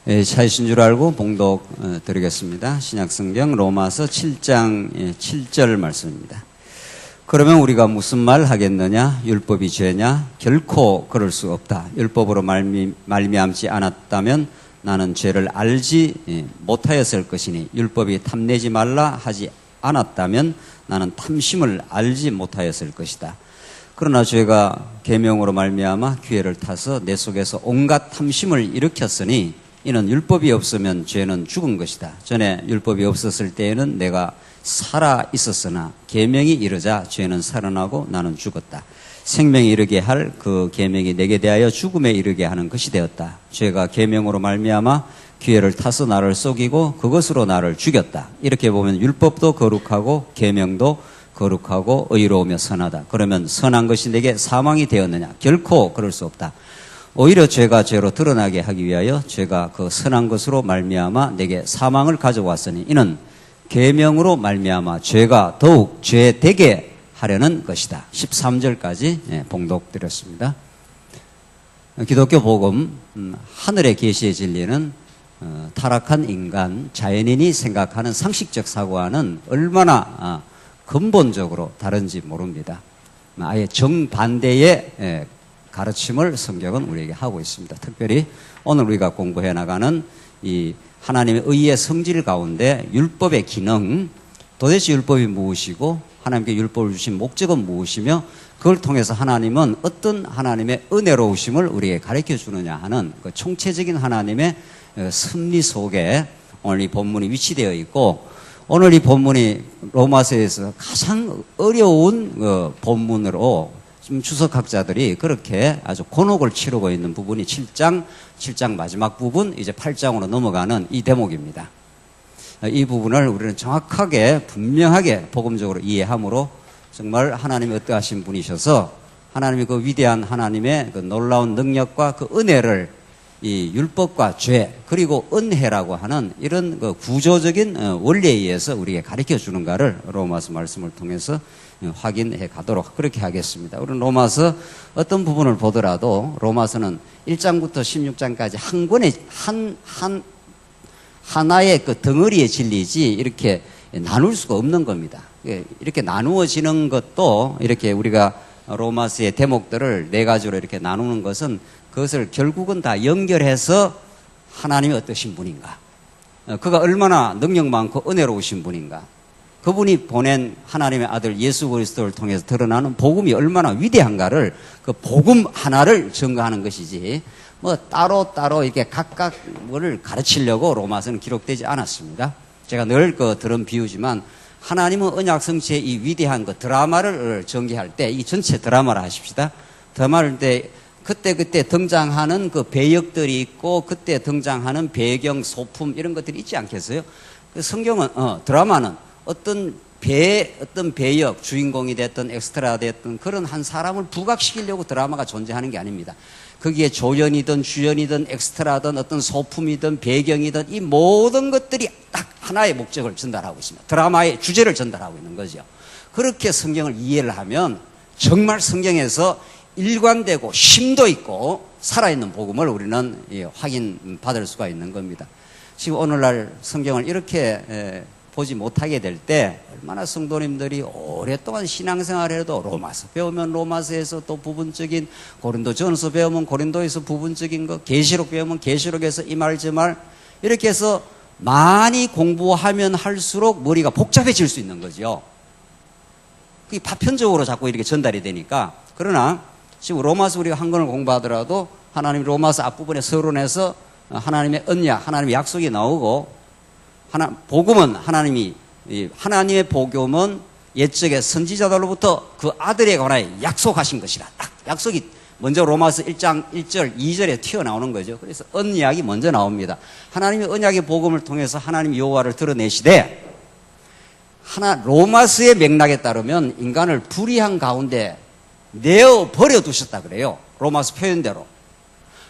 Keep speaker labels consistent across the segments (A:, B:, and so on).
A: 차이신 줄 알고 봉독 드리겠습니다. 신약성경 로마서 7장 7절 말씀입니다. 그러면 우리가 무슨 말 하겠느냐? 율법이 죄냐? 결코 그럴 수 없다. 율법으로 말미암지 않았다면 나는 죄를 알지 못하였을 것이니 율법이 탐내지 말라 하지 않았다면 나는 탐심을 알지 못하였을 것이다. 그러나 죄가 계명으로 말미암아 기회를 타서 내 속에서 온갖 탐심을 일으켰으니 이는 율법이 없으면 죄는 죽은 것이다. 전에 율법이 없었을 때에는 내가 살아 있었으나 계명이 이르자 죄는 살아나고 나는 죽었다. 생명에 이르게 할 그 계명이 내게 대하여 죽음에 이르게 하는 것이 되었다. 죄가 계명으로 말미암아 기회를 타서 나를 속이고 그것으로 나를 죽였다. 이렇게 보면 율법도 거룩하고 계명도 거룩하고 의로우며 선하다. 그러면 선한 것이 내게 사망이 되었느냐? 결코 그럴 수 없다. 오히려 죄가 죄로 드러나게 하기 위하여 죄가 그 선한 것으로 말미암아 내게 사망을 가져왔으니 이는 계명으로 말미암아 죄가 더욱 죄되게 하려는 것이다. 13절까지 봉독드렸습니다. 기독교 복음 하늘의 계시의 진리는 타락한 인간, 자연인이 생각하는 상식적 사고와는 얼마나 근본적으로 다른지 모릅니다. 아예 정반대의 가르침을 성경은 우리에게 하고 있습니다. 특별히 오늘 우리가 공부해 나가는 이 하나님의 의의 성질 가운데 율법의 기능, 도대체 율법이 무엇이고 하나님께 율법을 주신 목적은 무엇이며 그걸 통해서 하나님은 어떤 하나님의 은혜로우심을 우리에게 가르쳐 주느냐 하는 그 총체적인 하나님의 섭리 속에 오늘 이 본문이 위치되어 있고, 오늘 이 본문이 로마서에서 가장 어려운 본문으로 지금 주석학자들이 그렇게 아주 곤혹을 치르고 있는 부분이 7장 마지막 부분, 이제 8장으로 넘어가는 이 대목입니다. 이 부분을 우리는 정확하게 분명하게 복음적으로 이해함으로 정말 하나님이 어떠하신 분이셔서 하나님이 그 위대한 하나님의 그 놀라운 능력과 그 은혜를 이 율법과 죄 그리고 은혜라고 하는 이런 그 구조적인 원리에 의해서 우리에게 가르쳐 주는가를 로마서 말씀을 통해서 확인해 가도록 그렇게 하겠습니다. 우리는 로마서 어떤 부분을 보더라도 로마서는 1장부터 16장까지 한 권의 하나의 그 덩어리의 진리지 이렇게 나눌 수가 없는 겁니다. 이렇게 나누어지는 것도 이렇게 우리가 로마서의 대목들을 네 가지로 이렇게 나누는 것은 그것을 결국은 다 연결해서 하나님이 어떠신 분인가, 그가 얼마나 능력 많고 은혜로우신 분인가, 그분이 보낸 하나님의 아들 예수 그리스도를 통해서 드러나는 복음이 얼마나 위대한가를 그 복음 하나를 증거하는 것이지 뭐 따로 이렇게 각각을 가르치려고 로마서는 기록되지 않았습니다. 제가 늘 들은 비유지만 하나님은 언약 성취의 이 위대한 그 드라마를 전개할 때 이 전체 드라마를 하십시다. 드라마를 때 그때 등장하는 그 배역들이 있고 그때 등장하는 배경 소품 이런 것들이 있지 않겠어요? 그 성경은 드라마는 어떤 배역, 주인공이 됐든 엑스트라 됐든 그런 한 사람을 부각시키려고 드라마가 존재하는 게 아닙니다. 거기에 조연이든 주연이든 엑스트라든 어떤 소품이든 배경이든 이 모든 것들이 딱 하나의 목적을 전달하고 있습니다. 드라마의 주제를 전달하고 있는 거죠. 그렇게 성경을 이해를 하면 정말 성경에서 일관되고 심도 있고 살아있는 복음을 우리는 확인받을 수가 있는 겁니다. 지금 오늘날 성경을 이렇게 보지 못하게 될 때 얼마나 성도님들이 오랫동안 신앙생활을 해도 로마서 배우면 로마서에서 또 부분적인, 고린도전서 배우면 고린도에서 부분적인 거, 계시록 배우면 계시록에서 이 말 저 말 이렇게 해서 많이 공부하면 할수록 머리가 복잡해질 수 있는 거죠. 그게 파편적으로 자꾸 이렇게 전달이 되니까. 그러나 지금 로마서 우리가 한 권을 공부하더라도 하나님 로마서 앞부분에 서론에서 하나님의 언약, 하나님의 약속이 나오고 복음은 하나님의 복음은 옛적에 선지자들로부터 그 아들에 관하여 약속하신 것이라. 딱 약속이 먼저 로마서 1장 1절 2절에 튀어나오는 거죠. 그래서 언약이 먼저 나옵니다. 하나님의 언약의 복음을 통해서 하나님 여호와를 드러내시되 로마서의 맥락에 따르면 인간을 불의한 가운데 내어 버려 두셨다 그래요. 로마서 표현대로.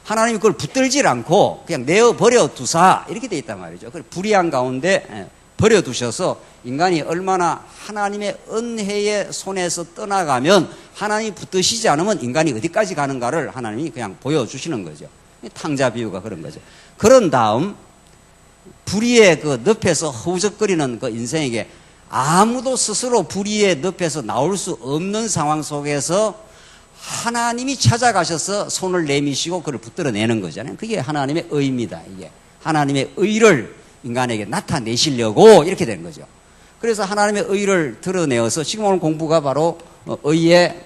A: 하나님이 그걸 붙들질 않고 그냥 내어 버려 두사 이렇게 돼 있단 말이죠. 불의한 가운데 버려 두셔서 인간이 얼마나 하나님의 은혜의 손에서 떠나가면 하나님이 붙드시지 않으면 인간이 어디까지 가는가를 하나님이 그냥 보여주시는 거죠. 탕자 비유가 그런 거죠. 그런 다음 불의의 그 늪에서 허우적거리는 그 인생에게 아무도 스스로 불의의 늪에서 나올 수 없는 상황 속에서 하나님이 찾아가셔서 손을 내미시고 그를 붙들어내는 거잖아요. 그게 하나님의 의입니다. 이게 하나님의 의를 인간에게 나타내시려고 이렇게 되는 거죠. 그래서 하나님의 의를 드러내어서 지금 오늘 공부가 바로 의의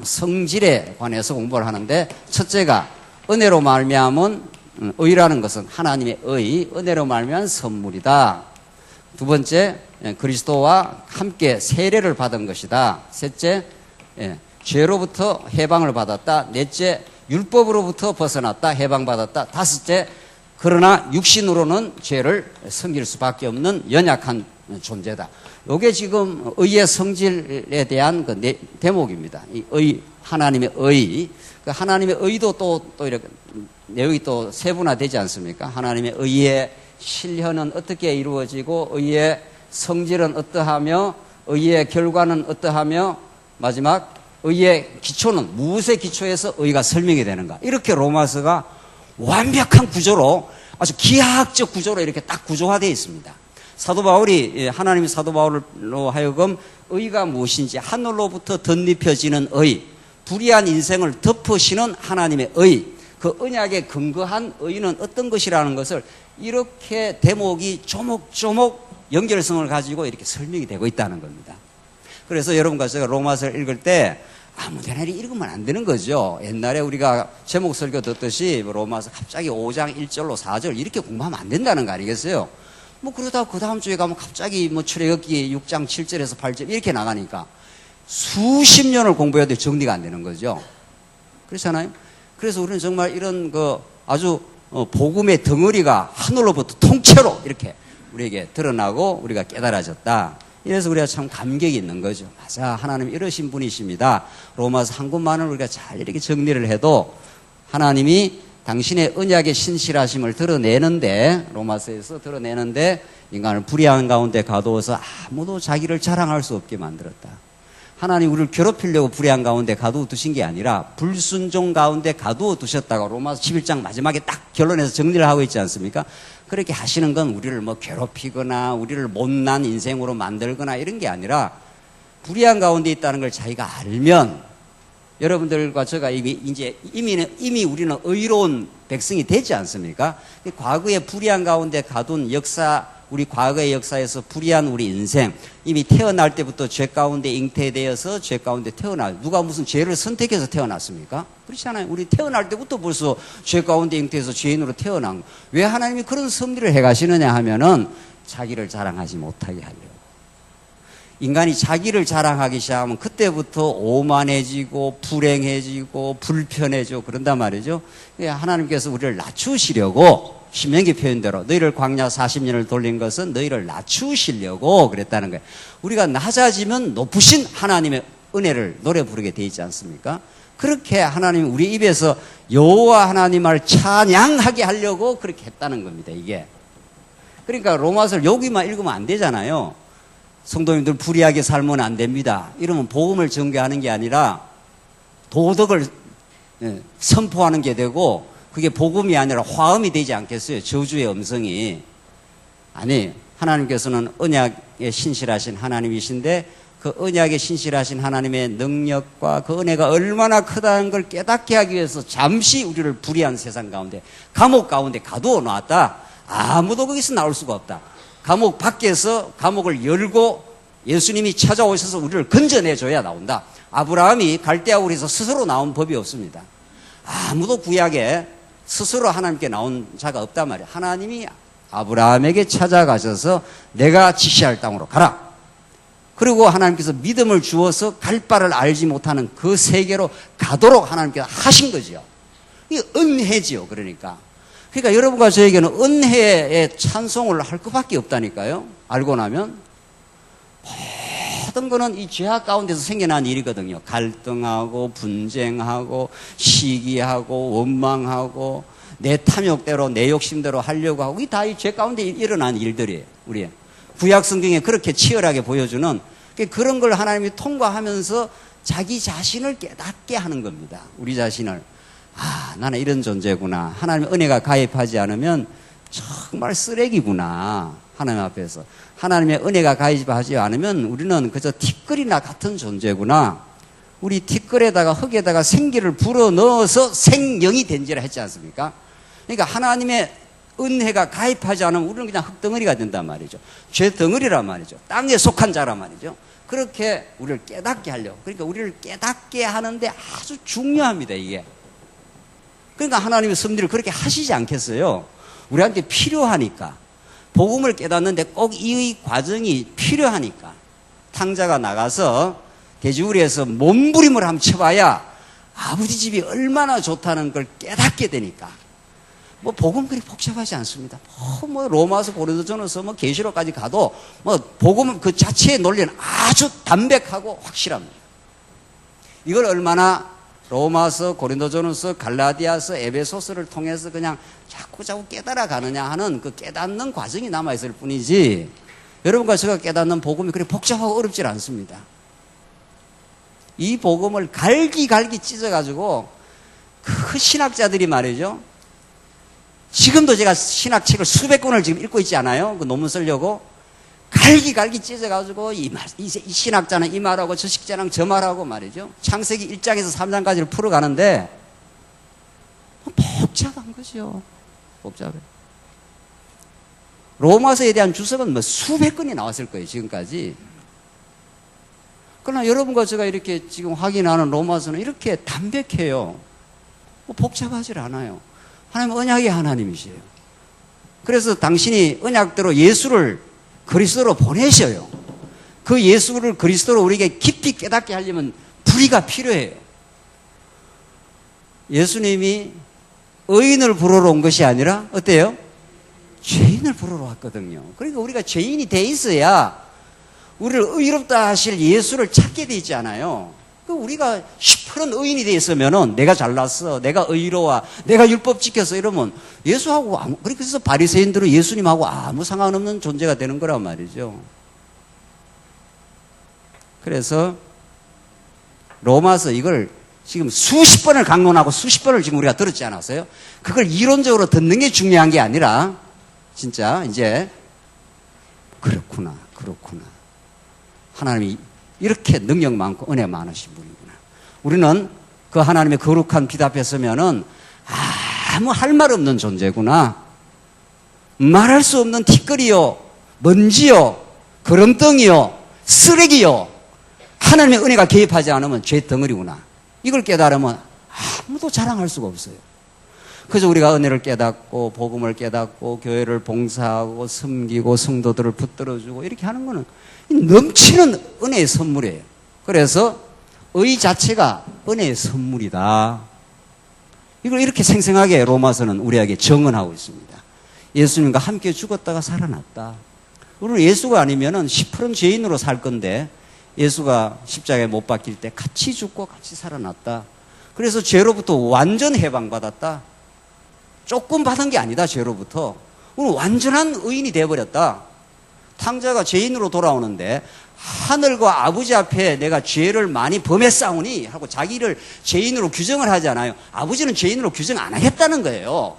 A: 성질에 관해서 공부를 하는데, 첫째가 은혜로 말미암은 의라는 것은 하나님의 의, 은혜로 말미암은 선물이다. 두 번째, 그리스도와 함께 세례를 받은 것이다. 셋째, 죄로부터 해방을 받았다. 넷째, 율법으로부터 벗어났다. 해방받았다. 다섯째, 그러나 육신으로는 죄를 섬길 수밖에 없는 연약한 존재다. 이게 지금 의의 성질에 대한 그 대목입니다. 이 의, 하나님의 의. 그 하나님의 의도 또 이렇게 내용이 또 세분화되지 않습니까? 하나님의 의의 실현은 어떻게 이루어지고, 의의 성질은 어떠하며, 의의 결과는 어떠하며, 마지막 의의 기초는 무엇의 기초에서 의가 설명이 되는가. 이렇게 로마서가 완벽한 구조로, 아주 기하학적 구조로 이렇게 딱 구조화되어 있습니다. 사도 바울이, 하나님이 사도 바울로 하여금 의가 무엇인지, 하늘로부터 덧입혀지는 의, 불의한 인생을 덮으시는 하나님의 의, 그 언약에 근거한 의는 어떤 것이라는 것을 이렇게 대목이 조목조목 연결성을 가지고 이렇게 설명이 되고 있다는 겁니다. 그래서 여러분과 제가 로마서를 읽을 때 아무데나 읽으면 안 되는 거죠. 옛날에 우리가 제목 설교 듣듯이 로마서 갑자기 5장 1절로 4절 이렇게 공부하면 안 된다는 거 아니겠어요? 뭐 그러다 그 다음 주에 가면 갑자기 뭐 출애굽기 6장 7절에서 8절 이렇게 나가니까 수십 년을 공부해야 돼 정리가 안 되는 거죠. 그렇잖아요? 그래서 우리는 정말 이런 그 아주 복음의 덩어리가 하늘로부터 통째로 이렇게 우리에게 드러나고 우리가 깨달아졌다. 이래서 우리가 참 감격이 있는 거죠. 맞아, 하나님 이러신 분이십니다. 로마서 한 군만을 우리가 잘 이렇게 정리를 해도 하나님이 당신의 언약의 신실하심을 드러내는데, 로마서에서 드러내는데 인간을 불의한 가운데 가두어서 아무도 자기를 자랑할 수 없게 만들었다. 하나님 우리를 괴롭히려고 불의한 가운데 가두어 두신 게 아니라 불순종 가운데 가두어 두셨다고 로마서 11장 마지막에 딱 결론에서 정리를 하고 있지 않습니까? 그렇게 하시는 건 우리를 뭐 괴롭히거나 우리를 못난 인생으로 만들거나 이런 게 아니라 불의한 가운데 있다는 걸 자기가 알면, 여러분들과 제가 이미 우리는 의로운 백성이 되지 않습니까? 과거에 불의한 가운데 가둔 역사, 우리 과거의 역사에서 불의한 우리 인생, 이미 태어날 때부터 죄 가운데 잉태되어서 죄 가운데 누가 무슨 죄를 선택해서 태어났습니까? 그렇지 않아요. 우리 태어날 때부터 벌써 죄 가운데 잉태해서 죄인으로 태어난 거. 왜 하나님이 그런 섭리를 해가시느냐 하면은 자기를 자랑하지 못하게 하려고. 인간이 자기를 자랑하기 시작하면 그때부터 오만해지고 불행해지고 불편해지고 그런단 말이죠. 하나님께서 우리를 낮추시려고, 신명기 표현대로 너희를 광야 40년을 돌린 것은 너희를 낮추시려고 그랬다는 거예요. 우리가 낮아지면 높으신 하나님의 은혜를 노래 부르게 돼 있지 않습니까? 그렇게 하나님이 우리 입에서 여호와 하나님을 찬양하게 하려고 그렇게 했다는 겁니다. 이게. 그러니까 로마서를 여기만 읽으면 안 되잖아요. 성도님들 불의하게 살면 안 됩니다. 이러면 복음을 전개하는 게 아니라 도덕을 선포하는 게 되고, 그게 복음이 아니라 화음이 되지 않겠어요? 저주의 음성이. 아니, 하나님께서는 언약에 신실하신 하나님이신데 그 언약에 신실하신 하나님의 능력과 그 은혜가 얼마나 크다는 걸 깨닫게 하기 위해서 잠시 우리를 불의한 세상 가운데, 감옥 가운데 가두어 놨다. 아무도 거기서 나올 수가 없다. 감옥 밖에서 감옥을 열고 예수님이 찾아오셔서 우리를 건져내줘야 나온다. 아브라함이 갈대아우리에서 스스로 나온 법이 없습니다. 아무도 구약에 스스로 하나님께 나온 자가 없단 말이에요. 하나님이 아브라함에게 찾아가셔서 내가 지시할 땅으로 가라. 그리고 하나님께서 믿음을 주어서 갈 바를 알지 못하는 그 세계로 가도록 하나님께서 하신 거죠. 이게 은혜지요. 그러니까 여러분과 저에게는 은혜의 찬송을 할 것밖에 없다니까요. 알고 나면 모든 거는 이 죄악 가운데서 생겨난 일이거든요. 갈등하고 분쟁하고 시기하고 원망하고 내 탐욕대로 내 욕심대로 하려고 하고, 이 다 이 죄 가운데 일어난 일들이에요. 우리의 구약 성경에 그렇게 치열하게 보여주는 그런 걸 하나님이 통과하면서 자기 자신을 깨닫게 하는 겁니다. 우리 자신을. 아, 나는 이런 존재구나. 하나님의 은혜가 가입하지 않으면 정말 쓰레기구나. 하나님 앞에서. 하나님의 은혜가 가입하지 않으면 우리는 그저 티끌이나 같은 존재구나. 우리 티끌에다가 흙에다가 생기를 불어넣어서 생명이 된지라 했지 않습니까? 그러니까 하나님의 은혜가 가입하지 않으면 우리는 그냥 흙덩어리가 된단 말이죠. 죄덩어리란 말이죠. 땅에 속한 자란 말이죠. 그렇게 우리를 깨닫게 하려고. 그러니까 우리를 깨닫게 하는데 아주 중요합니다, 이게. 그러니까 하나님의 섭리를 그렇게 하시지 않겠어요? 우리한테 필요하니까. 복음을 깨닫는데 꼭 이 과정이 필요하니까. 탕자가 나가서 돼지우리에서 몸부림을 한번 쳐봐야 아버지 집이 얼마나 좋다는 걸 깨닫게 되니까. 뭐 복음 그리 복잡하지 않습니다. 뭐 로마서 고린도전서 뭐 계시록까지 가도 뭐 복음 그 자체의 논리는 아주 담백하고 확실합니다. 이걸 얼마나 로마서, 고린도전서, 갈라디아서, 에베소서를 통해서 그냥 자꾸 깨달아 가느냐 하는 그 깨닫는 과정이 남아 있을 뿐이지. 여러분과 제가 깨닫는 복음이 그리 복잡하고 어렵지 않습니다. 이 복음을 갈기갈기 찢어가지고 그 신학자들이 말이죠. 지금도 제가 신학책을 수백 권을 지금 읽고 있지 않아요? 그 논문 쓰려고. 갈기갈기 찢어가지고 이 신학자는 이 말하고 저 식자는 저 말하고 말이죠. 창세기 1장에서 3장까지를 풀어가는데 복잡한 거죠. 복잡해. 로마서에 대한 주석은 뭐 수백 건이 나왔을 거예요, 지금까지. 그러나 여러분과 제가 이렇게 지금 확인하는 로마서는 이렇게 담백해요. 뭐 복잡하지 않아요. 하나님 언약의 하나님이세요. 그래서 당신이 언약대로 예수를 그리스도로 보내셔요. 그 예수를 그리스도로 우리에게 깊이 깨닫게 하려면 불의가 필요해요. 예수님이 의인을 부르러 온 것이 아니라 어때요? 죄인을 부르러 왔거든요. 그러니까 우리가 죄인이 돼 있어야 우리를 의롭다 하실 예수를 찾게 돼 있잖아요. 우리가 10% 의인이 돼 있으면은 내가 잘났어, 내가 의로워, 내가 율법 지켰어 이러면 예수하고 그래서 바리새인들은 예수님하고 아무 상관없는 존재가 되는 거란 말이죠. 그래서 로마서 이걸 지금 수십 번을 강론하고 수십 번을 지금 우리가 들었지 않았어요? 그걸 이론적으로 듣는 게 중요한 게 아니라 진짜 이제 그렇구나. 하나님이 이렇게 능력 많고 은혜 많으신 분이구나. 우리는 그 하나님의 거룩한 빛 앞에 서면은 아무 할 말 없는 존재구나. 말할 수 없는 티끌이요, 먼지요, 거름덩이요, 쓰레기요. 하나님의 은혜가 개입하지 않으면 죄 덩어리구나. 이걸 깨달으면 아무도 자랑할 수가 없어요. 그래서 우리가 은혜를 깨닫고 복음을 깨닫고 교회를 봉사하고 섬기고 성도들을 붙들어주고 이렇게 하는 거는 넘치는 은혜의 선물이에요. 그래서 의 자체가 은혜의 선물이다. 이걸 이렇게 생생하게 로마서는 우리에게 정언하고 있습니다. 예수님과 함께 죽었다가 살아났다. 우리는 예수가 아니면은 10% 죄인으로 살 건데 예수가 십자가에 못 박힐 때 같이 죽고 같이 살아났다. 그래서 죄로부터 완전 해방받았다. 조금 받은 게 아니다, 죄로부터. 우리는 완전한 의인이 되어버렸다. 탕자가 죄인으로 돌아오는데 하늘과 아버지 앞에 내가 죄를 많이 범했사오니 하고 자기를 죄인으로 규정을 하잖아요. 아버지는 죄인으로 규정 안 하겠다는 거예요.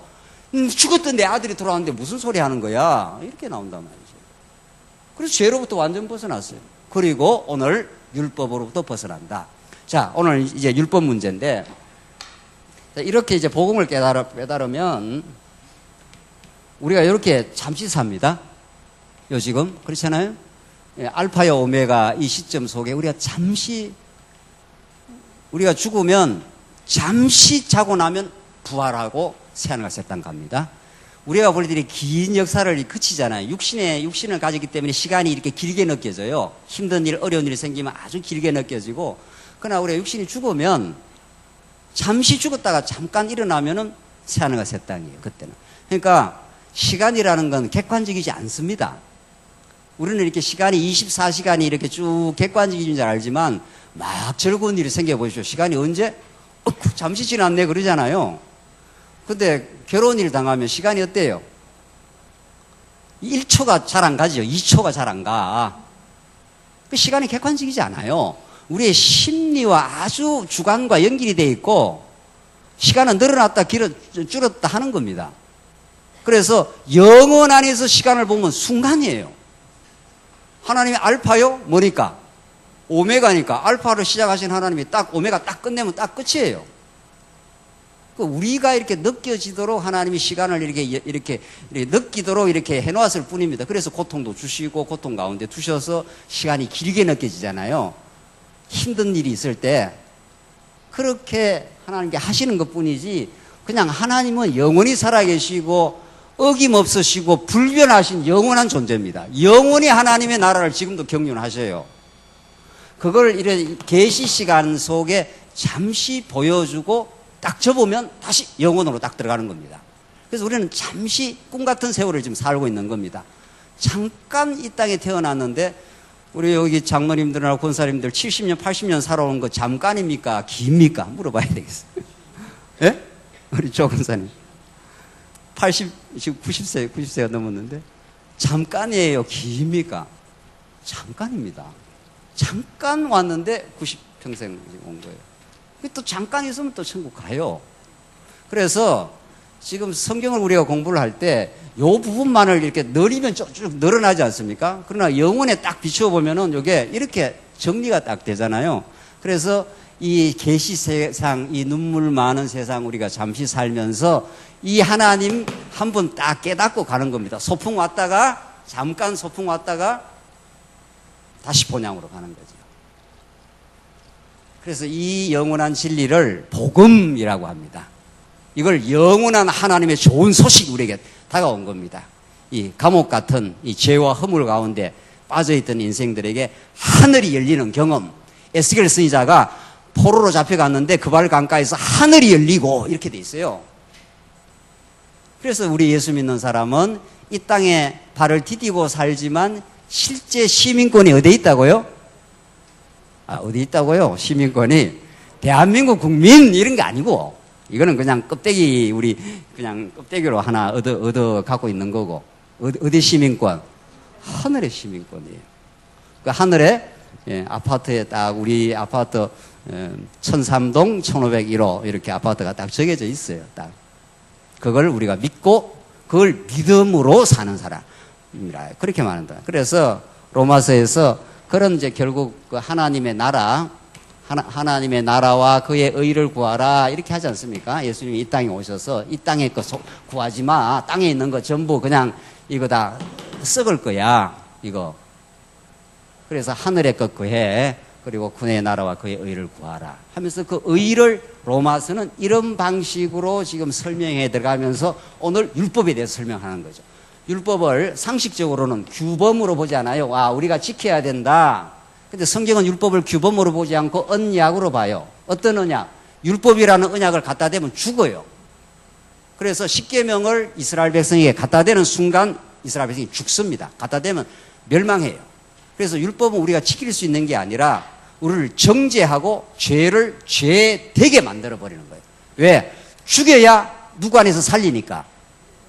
A: 죽었던 내 아들이 돌아왔는데 무슨 소리 하는 거야? 이렇게 나온단 말이죠. 그래서 죄로부터 완전 벗어났어요. 그리고 오늘 율법으로부터 벗어난다. 자, 오늘 이제 율법 문제인데 이렇게 이제 복음을 깨달으면 우리가 이렇게 잠시 삽니다. 요 지금 그렇잖아요. 예, 알파와 오메가 이 시점 속에 우리가 잠시 우리가 죽으면 잠시 자고 나면 부활하고 새하늘과 새 땅 갑니다. 우리가 볼 때 긴 역사를 그치잖아요. 육신을 가지기 때문에 시간이 이렇게 길게 느껴져요. 힘든 일, 어려운 일이 생기면 아주 길게 느껴지고, 그러나 우리가 육신이 죽으면 잠시 죽었다가 잠깐 일어나면은 새하늘과 새 땅이에요. 그때는. 그러니까 시간이라는 건 객관적이지 않습니다. 우리는 이렇게 시간이 24시간이 이렇게 쭉 객관적인 줄 알지만 막 즐거운 일이 생겨보십시오. 시간이 언제? 잠시 지났네 그러잖아요. 근데 괴로운 일 당하면 시간이 어때요? 1초가 잘 안 가죠. 2초가 잘 안 가. 그 시간이 객관적이지 않아요. 우리의 심리와 아주 주관과 연결이 돼 있고 시간은 늘어났다 줄었다 하는 겁니다. 그래서 영원 안에서 시간을 보면 순간이에요. 하나님이 알파요? 뭐니까? 오메가니까. 알파로 시작하신 하나님이 딱 오메가 딱 끝내면 딱 끝이에요. 우리가 이렇게 느껴지도록 하나님이 시간을 이렇게 느끼도록 이렇게 해놓았을 뿐입니다. 그래서 고통도 주시고 고통 가운데 두셔서 시간이 길게 느껴지잖아요. 힘든 일이 있을 때 그렇게 하나님께 하시는 것 뿐이지, 그냥 하나님은 영원히 살아계시고 어김없으시고 불변하신 영원한 존재입니다. 영원히 하나님의 나라를 지금도 경륜하셔요. 그걸 이런 계시 시간 속에 잠시 보여주고 딱 접으면 다시 영혼으로 딱 들어가는 겁니다. 그래서 우리는 잠시 꿈 같은 세월을 지금 살고 있는 겁니다. 잠깐 이 땅에 태어났는데, 우리 여기 장로님들이나 권사님들 70년, 80년 살아온 거 잠깐입니까? 깁니까? 물어봐야 되겠어요. 예? 우리 조 권사님. 지금 90세가 넘었는데, 잠깐이에요? 깁니까? 잠깐입니다. 잠깐 왔는데 90평생 온 거예요. 또 잠깐 있으면 또 천국 가요. 그래서 지금 성경을 우리가 공부를 할 때 요 부분만을 이렇게 늘리면 쭉 늘어나지 않습니까? 그러나 영혼에 딱 비추어보면은 요게 이렇게 정리가 딱 되잖아요. 그래서 이 계시 세상, 이 눈물 많은 세상 우리가 잠시 살면서 이 하나님 한 번 딱 깨닫고 가는 겁니다. 소풍 왔다가, 잠깐 소풍 왔다가 다시 본향으로 가는 거죠. 그래서 이 영원한 진리를 복음이라고 합니다. 이걸 영원한 하나님의 좋은 소식이 우리에게 다가온 겁니다. 이 감옥 같은 이 죄와 허물 가운데 빠져있던 인생들에게 하늘이 열리는 경험. 에스겔 선지자가 포로로 잡혀갔는데 그 발 강가에서 하늘이 열리고 이렇게 돼 있어요. 그래서 우리 예수 믿는 사람은 이 땅에 발을 디디고 살지만 실제 시민권이 어디에 있다고요? 어디 있다고요? 시민권이 대한민국 국민 이런 게 아니고, 이거는 그냥 껍데기, 우리 그냥 껍데기로 하나 얻어 갖고 있는 거고. 어디 시민권? 하늘의 시민권이에요. 그 하늘에, 아파트에 딱 우리 아파트 1003동 1501호 이렇게 아파트가 딱 정해져 있어요. 딱 그걸 우리가 믿고 그걸 믿음으로 사는 사람이라 그렇게 말한다. 그래서 로마서에서 그런 이제 결국 그 하나님의 나라, 하나님의 나라와 그의 의를 구하라 이렇게 하지 않습니까? 예수님이 이 땅에 오셔서 이 땅에 거 구하지 마. 땅에 있는 거 전부 그냥 이거 다 썩을 거야. 이거. 그래서 하늘의 것 구해. 그리고 그의 나라와 그의 의를 구하라 하면서 그 의를 로마서는 이런 방식으로 지금 설명해 들어가면서 오늘 율법에 대해서 설명하는 거죠. 율법을 상식적으로는 규범으로 보지 않아요. 우리가 지켜야 된다. 근데 성경은 율법을 규범으로 보지 않고 언약으로 봐요. 어떤 언약? 율법이라는 언약을 갖다 대면 죽어요. 그래서 십계명을 이스라엘 백성에게 갖다 대는 순간 이스라엘 백성이 죽습니다. 갖다 대면 멸망해요. 그래서 율법은 우리가 지킬 수 있는 게 아니라 우리를 정죄하고 죄를 죄되게 만들어버리는 거예요. 왜? 죽여야 누구 안에서 살리니까?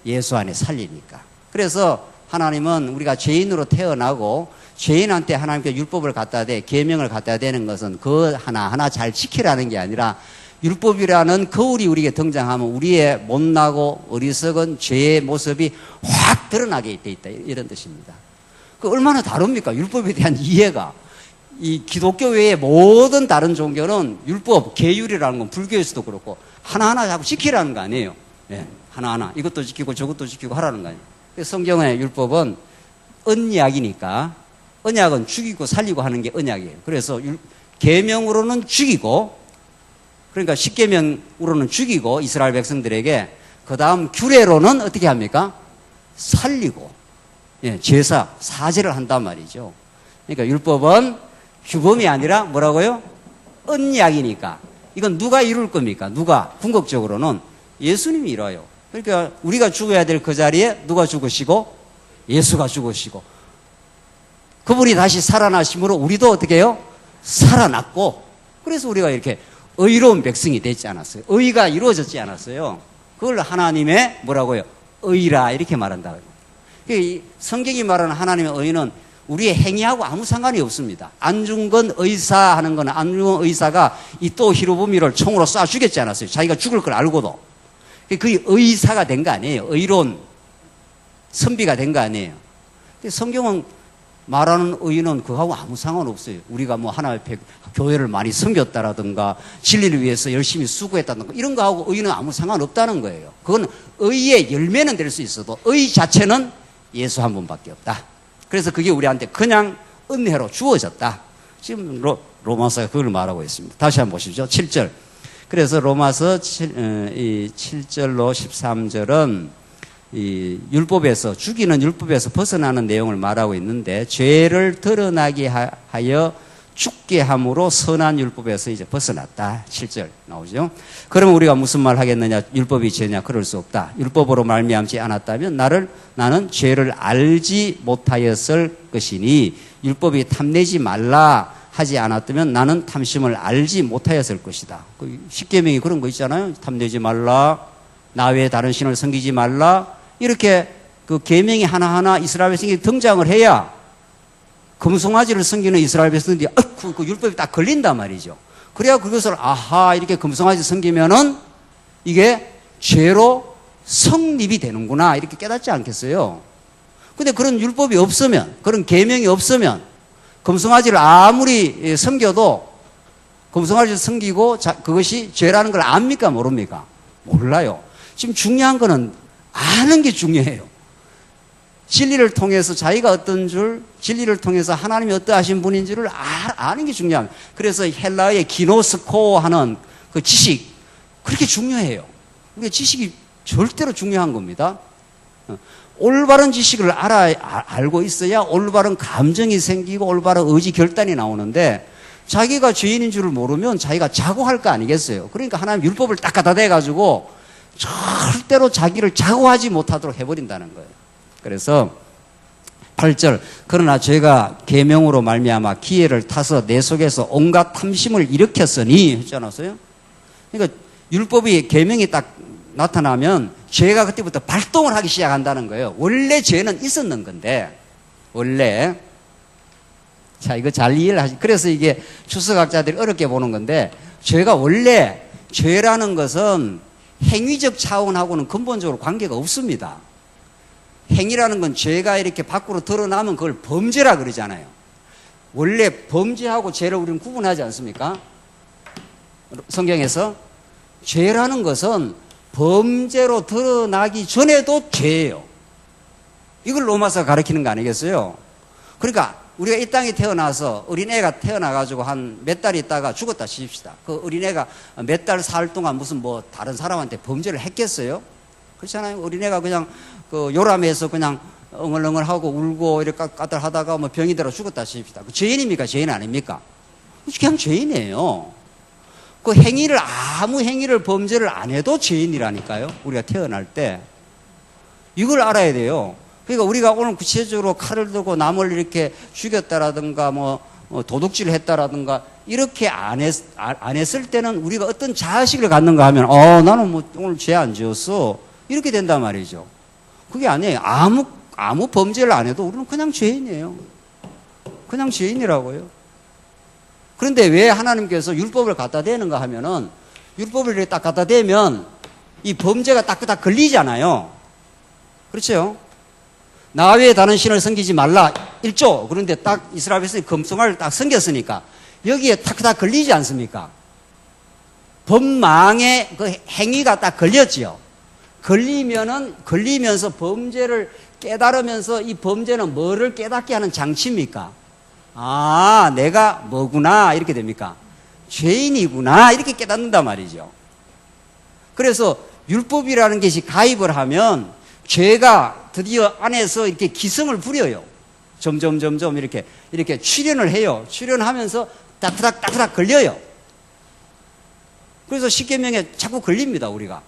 A: 예수 안에 살리니까. 그래서 하나님은 우리가 죄인으로 태어나고 죄인한테 하나님께 율법을 갖다 대, 계명을 갖다 대는 것은 그 하나하나 잘 지키라는 게 아니라 율법이라는 거울이 우리에게 등장하면 우리의 못나고 어리석은 죄의 모습이 확 드러나게 돼 있다. 이런 뜻입니다. 그 얼마나 다릅니까? 율법에 대한 이해가. 이 기독교 외의 모든 다른 종교는 율법, 계율이라는 건 불교에서도 그렇고 하나하나 자꾸 지키라는 거 아니에요. 예, 하나하나 이것도 지키고 저것도 지키고 하라는 거 아니에요. 성경의 율법은 언약이니까, 언약은 죽이고 살리고 하는 게 언약이에요. 그래서 계명으로는 죽이고, 그러니까 십계명으로는 죽이고 이스라엘 백성들에게, 그 다음 규례로는 어떻게 합니까? 살리고, 제사, 사제를 한단 말이죠. 그러니까 율법은 규범이 아니라 뭐라고요? 언약이니까. 이건 누가 이룰 겁니까? 누가? 궁극적으로는 예수님이 이뤄요. 그러니까 우리가 죽어야 될 그 자리에 누가 죽으시고? 예수가 죽으시고. 그분이 다시 살아나심으로 우리도 어떻게 해요? 살아났고. 그래서 우리가 이렇게 의로운 백성이 되지 않았어요. 의가 이루어졌지 않았어요. 그걸 하나님의 뭐라고요? 의라 이렇게 말한다. 성경이 말하는 하나님의 의는 우리의 행위하고 아무 상관이 없습니다. 안중근 의사 하는 거는 안중근 의사가 이또 히로부미를 총으로 쏴 죽였지 않았어요. 자기가 죽을 걸 알고도. 그게 의사가 된 거 아니에요. 의로운 선비가 된 거 아니에요. 근데 성경은 말하는 의는 그거하고 아무 상관없어요. 우리가 뭐 하나님 앞에 교회를 많이 섬겼다라든가 진리를 위해서 열심히 수고했다든가 이런 거하고 의는 아무 상관없다는 거예요. 그건 의의 열매는 될 수 있어도 의 자체는 예수 한 분밖에 없다. 그래서 그게 우리한테 그냥 은혜로 주어졌다. 지금 로마서가 그걸 말하고 있습니다. 다시 한번 보시죠. 7절. 그래서 로마서 7절로 13절은 이 율법에서 죽이는 율법에서 벗어나는 내용을 말하고 있는데 죄를 드러나게 하여 죽게 함으로 선한 율법에서 이제 벗어났다. 7절 나오죠. 그러면 우리가 무슨 말 하겠느냐? 율법이 죄냐? 그럴 수 없다. 율법으로 말미암지 않았다면 나는 죄를 알지 못하였을 것이니 율법이 탐내지 말라 하지 않았다면 나는 탐심을 알지 못하였을 것이다. 십계명이 그런 거 있잖아요. 탐내지 말라, 나 외에 다른 신을 섬기지 말라. 이렇게 그 계명이 하나하나 이스라엘 백성이 등장을 해야 금송아지를 섬기는 이스라엘 백성들이 그 율법이 딱 걸린단 말이죠. 그래야 그것을 아하 이렇게 금송아지 섬기면은 이게 죄로 성립이 되는구나 이렇게 깨닫지 않겠어요. 근데 그런 율법이 없으면, 그런 계명이 없으면 금송아지를 아무리 섬겨도 금송아지를 섬기고 그것이 죄라는 걸 압니까 모릅니까? 몰라요. 지금 중요한 거는 아는 게 중요해요. 진리를 통해서 자기가 어떤 줄, 진리를 통해서 하나님이 어떠하신 분인지를 아는 게 중요합니다. 그래서 헬라어의 기노스코 하는 그 지식, 그렇게 중요해요. 우리가 지식이 절대로 중요한 겁니다. 올바른 지식을 알고 있어야 올바른 감정이 생기고 올바른 의지 결단이 나오는데 자기가 죄인인 줄을 모르면 자기가 자고할 거 아니겠어요. 그러니까 하나님 율법을 딱 갖다 대가지고 절대로 자기를 자고하지 못하도록 해버린다는 거예요. 그래서 8절 그러나 죄가 계명으로 말미암아 기회를 타서 내 속에서 온갖 탐심을 일으켰으니 했지 않았어요? 그러니까 율법이 계명이 딱 나타나면 죄가 그때부터 발동을 하기 시작한다는 거예요. 원래 죄는 있었는 건데 원래 자 이거 잘 이해를 하시. 그래서 이게 추수학자들이 어렵게 보는 건데 죄가 원래 죄라는 것은 행위적 차원하고는 근본적으로 관계가 없습니다. 행위라는 건 죄가 이렇게 밖으로 드러나면 그걸 범죄라 그러잖아요. 원래 범죄하고 죄를 우리는 구분하지 않습니까? 성경에서 죄라는 것은 범죄로 드러나기 전에도 죄예요. 이걸 로마서가 가르치는 거 아니겠어요? 그러니까 우리가 이 땅에 태어나서 어린애가 태어나가지고 한 몇 달 있다가 죽었다 치십시다. 그 어린애가 몇 달 살 동안 무슨 뭐 다른 사람한테 범죄를 했겠어요? 그렇잖아요. 어린애가 그냥 그 요람해서 그냥 엉얼엉얼하고 울고 이렇게 까딱하다가 뭐 병이 들어 죽었다 치십시다. 그 죄인입니까? 죄인 아닙니까? 그냥 죄인이에요. 그 행위를 아무 행위를 범죄를 안 해도 죄인이라니까요. 우리가 태어날 때 이걸 알아야 돼요. 그러니까 우리가 오늘 구체적으로 칼을 들고 남을 이렇게 죽였다라든가 뭐 도둑질을 했다라든가 이렇게 안 했을 때는 우리가 어떤 자식을 갖는가 하면 나는 뭐 오늘 죄 안 지었어 이렇게 된단 말이죠. 그게 아니에요. 아무 범죄를 안 해도 우리는 그냥 죄인이에요. 그냥 죄인이라고요. 그런데 왜 하나님께서 율법을 갖다 대는가 하면은 율법을 이렇게 딱 갖다 대면 이 범죄가 딱 걸리잖아요. 그렇죠? 나 외에 다른 신을 섬기지 말라 1조. 그런데 딱 이스라엘 백성이 금송아지를 딱 섬겼으니까 여기에 딱 걸리지 않습니까? 법망의 그 행위가 딱 걸렸지요. 걸리면서 범죄를 깨달으면서 이 범죄는 뭐를 깨닫게 하는 장치입니까? 아, 내가 뭐구나 이렇게 됩니까? 죄인이구나 이렇게 깨닫는단 말이죠. 그래서 율법이라는 것이 가입을 하면 죄가 드디어 안에서 이렇게 기승을 부려요. 점점 이렇게 출현을 해요. 출현하면서 따트닥 걸려요. 그래서 십계명에 자꾸 걸립니다, 우리가.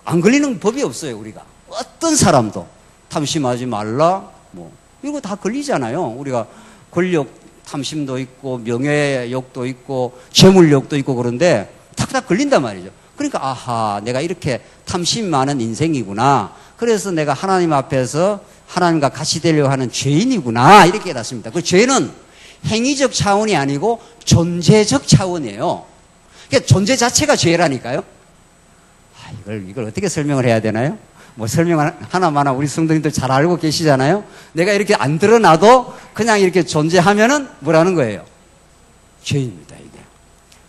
A: 안 걸리는 법이 없어요, 우리가. 어떤 사람도 탐심하지 말라, 이거 다 걸리잖아요. 우리가 권력 탐심도 있고, 명예욕도 있고, 재물욕도 있고 그런데 탁탁 걸린단 말이죠. 그러니까 아하, 내가 이렇게 탐심이 많은 인생이구나. 그래서 내가 하나님 앞에서 하나님과 같이 되려고 하는 죄인이구나 이렇게 깨닫습니다. 그 죄는 행위적 차원이 아니고 존재적 차원이에요. 그러니까 존재 자체가 죄라니까요. 이걸 어떻게 설명을 해야 되나요? 뭐 설명 하나마나 우리 성도님들 잘 알고 계시잖아요. 내가 이렇게 안 드러나도 그냥 이렇게 존재하면은 뭐라는 거예요? 죄입니다, 이게.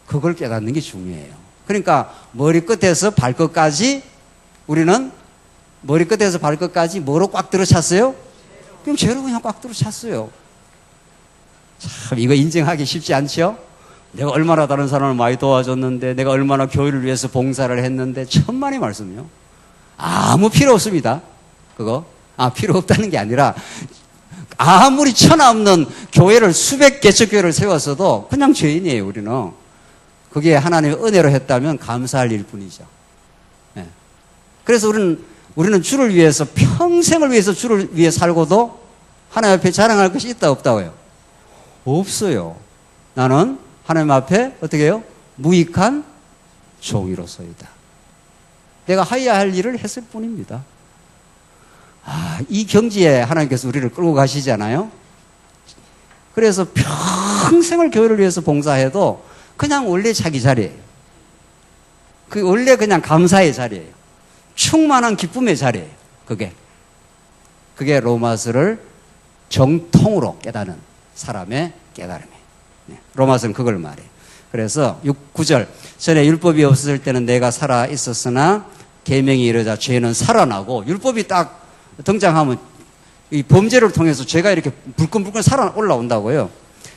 A: 그걸 깨닫는 게 중요해요. 그러니까 머리끝에서 발끝까지 우리는 머리끝에서 발끝까지 뭐로 꽉 들어찼어요? 그럼 죄로 그냥 꽉 들어찼어요. 참 이거 인정하기 쉽지 않죠? 내가 얼마나 다른 사람을 많이 도와줬는데, 내가 얼마나 교회를 위해서 봉사를 했는데, 천만의 말씀이요. 아무 필요 없습니다. 그거. 필요 없다는 게 아니라, 아무리 천하 없는 교회를 수백 개척 교회를 세웠어도 그냥 죄인이에요, 우리는. 그게 하나님의 은혜로 했다면 감사할 일 뿐이죠. 네. 그래서 우리는 주를 위해서, 평생을 위해서 주를 위해 살고도 하나님 앞에 자랑할 것이 있다, 없다고요? 없어요. 나는 하나님 앞에 어떻게 해요? 무익한 종이로서이다. 내가 하여야 할 일을 했을 뿐입니다. 이 경지에 하나님께서 우리를 끌고 가시잖아요. 그래서 평생을 교회를 위해서 봉사해도 그냥 원래 자기 자리예요. 그 원래 그냥 감사의 자리예요. 충만한 기쁨의 자리예요. 그게 로마서를 정통으로 깨닫는 사람의 깨달음이에요. 로마서는 그걸 말해요. 그래서 9절 전에 율법이 없었을 때는 내가 살아 있었으나 계명이 이르자 죄는 살아나고, 율법이 딱 등장하면 이 범죄를 통해서 죄가 이렇게 불끈불끈 살아 올라온다고요.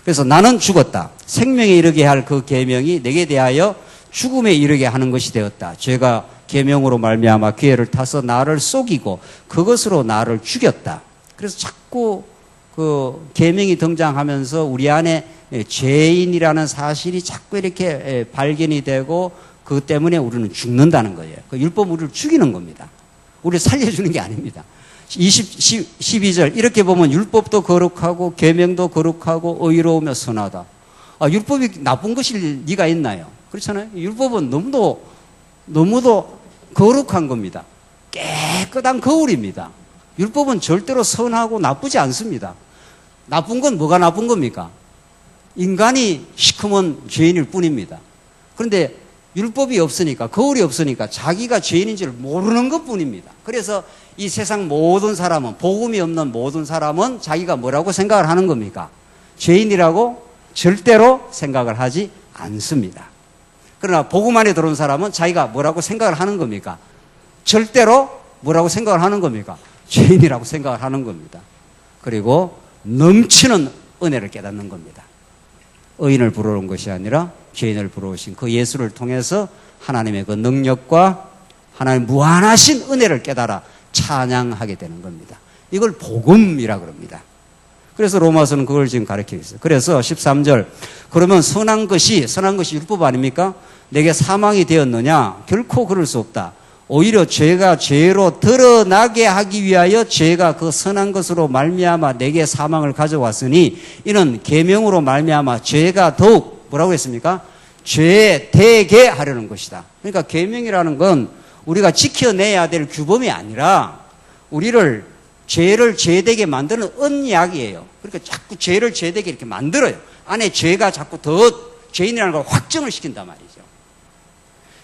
A: 그래서 나는 죽었다. 생명에 이르게 할 그 계명이 내게 대하여 죽음에 이르게 하는 것이 되었다. 죄가 계명으로 말미암아 기회를 타서 나를 속이고 그것으로 나를 죽였다. 그래서 자꾸 그 계명이 등장하면서 우리 안에 죄인이라는 사실이 자꾸 이렇게 발견이 되고, 그것 때문에 우리는 죽는다는 거예요. 그 율법은 우리를 죽이는 겁니다. 우리를 살려주는 게 아닙니다. 12절 이렇게 보면 율법도 거룩하고 계명도 거룩하고 의로우며 선하다. 율법이 나쁜 것일 리가 있나요? 그렇잖아요. 율법은 너무도 거룩한 겁니다. 깨끗한 거울입니다. 율법은 절대로 선하고 나쁘지 않습니다. 나쁜 건 뭐가 나쁜 겁니까? 인간이 시커먼 죄인일 뿐입니다. 그런데 율법이 없으니까, 거울이 없으니까 자기가 죄인인 줄 모르는 것 뿐입니다. 그래서 이 세상 모든 사람은, 복음이 없는 모든 사람은 자기가 뭐라고 생각을 하는 겁니까? 죄인이라고 절대로 생각을 하지 않습니다. 그러나 복음 안에 들어온 사람은 자기가 뭐라고 생각을 하는 겁니까? 절대로 뭐라고 생각을 하는 겁니까? 죄인이라고 생각을 하는 겁니다. 그리고 넘치는 은혜를 깨닫는 겁니다. 의인을 부러운 것이 아니라 죄인을 부러우신 그 예수를 통해서 하나님의 그 능력과 하나님 무한하신 은혜를 깨달아 찬양하게 되는 겁니다. 이걸 복음이라 그럽니다. 그래서 로마서는 그걸 지금 가르치고 있어요. 그래서 13절, 그러면 선한 것이 율법 아닙니까? 내게 사망이 되었느냐? 결코 그럴 수 없다. 오히려 죄가 죄로 드러나게 하기 위하여 죄가 그 선한 것으로 말미암아 내게 사망을 가져왔으니, 이는 계명으로 말미암아 죄가 더욱 뭐라고 했습니까? 죄 되게 하려는 것이다. 그러니까 계명이라는 건 우리가 지켜내야 될 규범이 아니라 우리를 죄를 죄되게 만드는 언약이에요. 그러니까 자꾸 죄를 죄되게 이렇게 만들어요. 안에 죄가 자꾸 더 죄인이라는 걸 확정을 시킨단 말이죠.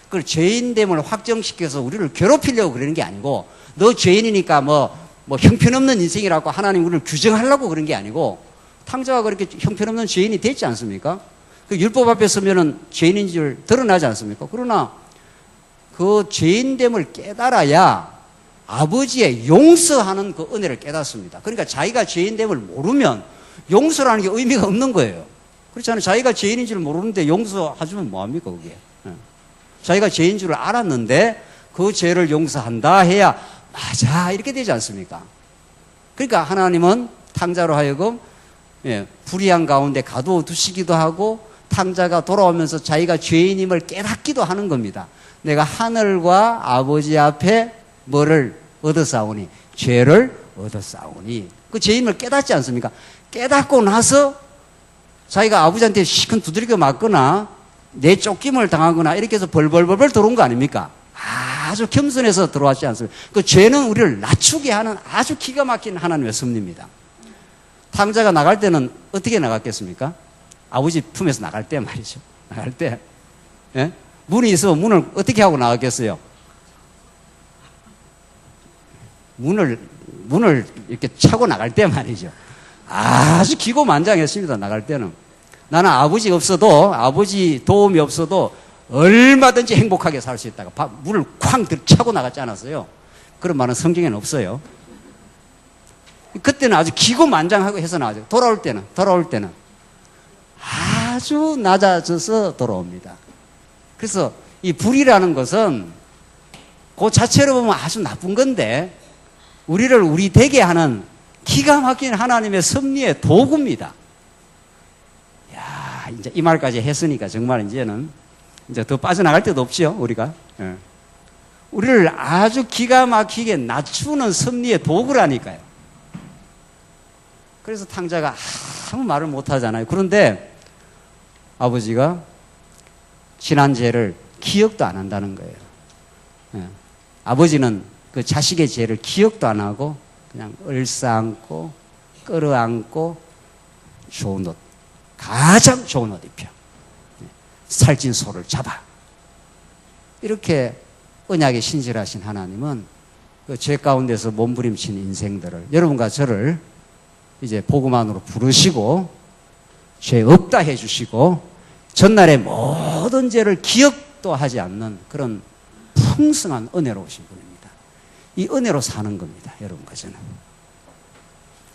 A: 그걸 죄인됨을 확정시켜서 우리를 괴롭히려고 그러는 게 아니고, 너 죄인이니까 뭐 형편없는 인생이라고 하나님 우리를 규정하려고 그런 게 아니고, 탕자가 그렇게 형편없는 죄인이 됐지 않습니까? 그 율법 앞에 서면은 죄인인 줄 드러나지 않습니까? 그러나 그 죄인됨을 깨달아야 아버지의 용서하는 그 은혜를 깨닫습니다. 그러니까 자기가 죄인됨을 모르면 용서라는 게 의미가 없는 거예요. 그렇잖아요. 자기가 죄인인 줄 모르는데 용서해주면 뭐합니까, 그게? 자기가 죄인 줄 알았는데 그 죄를 용서한다 해야 맞아 이렇게 되지 않습니까? 그러니까 하나님은 탕자로 하여금 불의한 가운데 가두어두시기도 하고, 탕자가 돌아오면서 자기가 죄인임을 깨닫기도 하는 겁니다. 내가 하늘과 아버지 앞에 뭐를 얻었사오니? 죄를 얻었사오니. 그 죄인을 깨닫지 않습니까? 깨닫고 나서 자기가 아버지한테 시큰 두드리겨 맞거나 내쫓김을 당하거나 이렇게 해서 벌벌벌벌 들어온 거 아닙니까? 아주 겸손해서 들어왔지 않습니까? 그 죄는 우리를 낮추게 하는 아주 기가 막힌 하나님의 섭리입니다. 탕자가 나갈 때는 어떻게 나갔겠습니까? 아버지 품에서 나갈 때 말이죠. 나갈 때. 예? 문이 있으면 문을 어떻게 하고 나갔겠어요? 문을 이렇게 차고 나갈 때 말이죠. 아주 기고만장했습니다. 나갈 때는. 나는 아버지 없어도, 아버지 도움이 없어도 얼마든지 행복하게 살 수 있다가 문을 쾅 차고 나갔지 않았어요? 그런 말은 성경에는 없어요. 그때는 아주 기고만장하고 해서 나가죠. 돌아올 때는 아주 낮아져서 돌아옵니다. 그래서 이 불이라는 것은 그 자체로 보면 아주 나쁜 건데 우리를 우리 되게 하는 기가 막힌 하나님의 섭리의 도구입니다. 야, 이제 이 말까지 했으니까 정말 이제는 이제 더 빠져나갈 데도 없죠, 우리가. 예. 우리를 아주 기가 막히게 낮추는 섭리의 도구라니까요. 그래서 탕자가 아무 말을 못 하잖아요. 그런데 아버지가 지난 죄를 기억도 안 한다는 거예요. 예. 아버지는 그 자식의 죄를 기억도 안 하고 그냥 얼싸안고 끌어안고 좋은 옷, 가장 좋은 옷 입혀. 살찐 소를 잡아. 이렇게 언약에 신실하신 하나님은 그 죄 가운데서 몸부림친 인생들을, 여러분과 저를 이제 복음 안으로 부르시고 죄 없다 해주시고 전날의 모든 죄를 기억도 하지 않는 그런 풍성한 은혜로우신 분입니다. 이 은혜로 사는 겁니다. 여러분과 저는.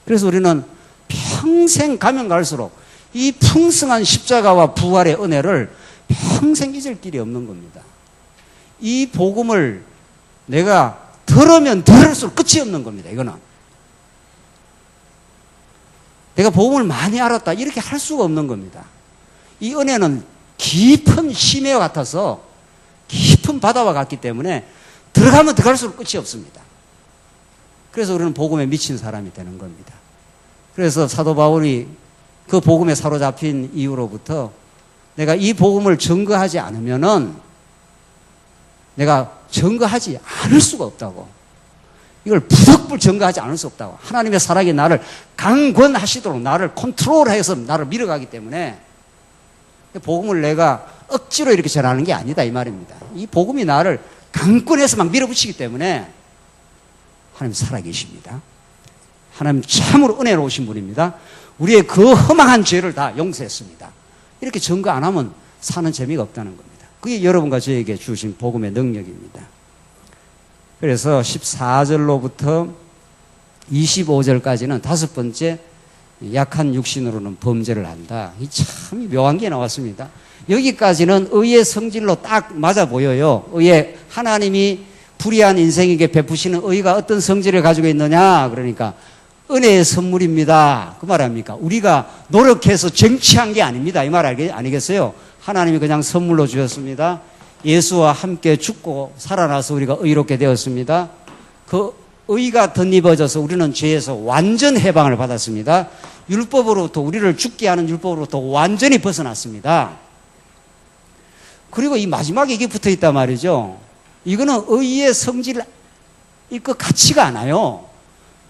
A: 그래서 우리는 평생 가면 갈수록 이 풍성한 십자가와 부활의 은혜를 평생 잊을 길이 없는 겁니다. 이 복음을 내가 들으면 들을수록 끝이 없는 겁니다. 이거는. 내가 복음을 많이 알았다 이렇게 할 수가 없는 겁니다. 이 은혜는 깊은 심해와 같아서 깊은 바다와 같기 때문에 들어가면 들어갈수록 끝이 없습니다. 그래서 우리는 복음에 미친 사람이 되는 겁니다. 그래서 사도 바울이 그 복음에 사로잡힌 이후로부터 내가 이 복음을 증거하지 않으면은 내가 증거하지 않을 수가 없다고. 이걸 부득불 증거하지 않을 수 없다고. 하나님의 사랑이 나를 강권하시도록 나를 컨트롤해서 나를 밀어가기 때문에 복음을 내가 억지로 이렇게 전하는 게 아니다 이 말입니다. 이 복음이 나를 강권해서 막 밀어붙이기 때문에 하나님 살아계십니다. 하나님 참으로 은혜로우신 분입니다. 우리의 그 허망한 죄를 다 용서했습니다. 이렇게 증거 안 하면 사는 재미가 없다는 겁니다. 그게 여러분과 저에게 주신 복음의 능력입니다. 그래서 14절로부터 25절까지는 다섯 번째 약한 육신으로는 범죄를 한다. 이 참 묘한 게 나왔습니다. 여기까지는 의의 성질로 딱 맞아 보여요. 의의 하나님이 불의한 인생에게 베푸시는 의가 어떤 성질을 가지고 있느냐? 그러니까 은혜의 선물입니다. 그 말 아닙니까? 우리가 노력해서 쟁취한 게 아닙니다. 이 말 아니겠어요? 하나님이 그냥 선물로 주셨습니다. 예수와 함께 죽고 살아나서 우리가 의롭게 되었습니다. 그 의가 덧입어져서 우리는 죄에서 완전 해방을 받았습니다. 율법으로부터 우리를 죽게 하는 율법으로부터 완전히 벗어났습니다. 그리고 이 마지막에 이게 붙어 있단 말이죠. 이거는 의의 성질, 이거 같지가 않아요.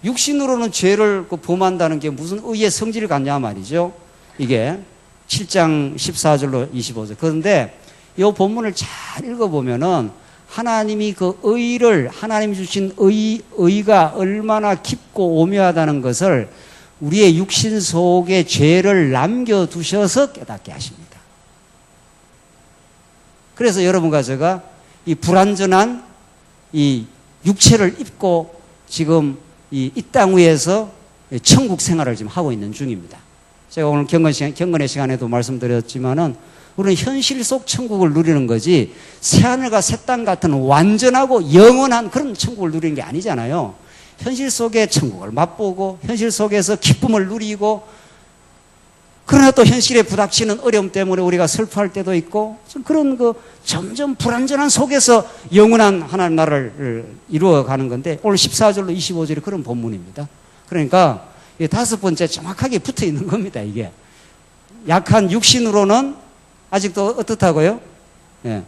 A: 육신으로는 죄를 범한다는 게 무슨 의의 성질을 갖냐 말이죠. 이게 7장 14절로 25절. 그런데 이 본문을 잘 읽어보면은 하나님이 그 의를, 하나님이 주신 의가 얼마나 깊고 오묘하다는 것을 우리의 육신 속에 죄를 남겨두셔서 깨닫게 하십니다. 그래서 여러분과 제가 이 불완전한 이 육체를 입고 지금 이 땅 위에서 천국 생활을 지금 하고 있는 중입니다. 제가 오늘 경건의 시간에도 말씀드렸지만은 우리는 현실 속 천국을 누리는 거지 새하늘과 새 땅 같은 완전하고 영원한 그런 천국을 누리는 게 아니잖아요. 현실 속의 천국을 맛보고 현실 속에서 기쁨을 누리고 그러나 또 현실에 부닥치는 어려움 때문에 우리가 슬퍼할 때도 있고 그런 그 점점 불완전한 속에서 영원한 하나님 나라를 이루어가는 건데 오늘 14절로 25절이 그런 본문입니다. 그러니까 이 다섯 번째 정확하게 붙어 있는 겁니다. 이게 약한 육신으로는 아직도 어떻다고요? 예.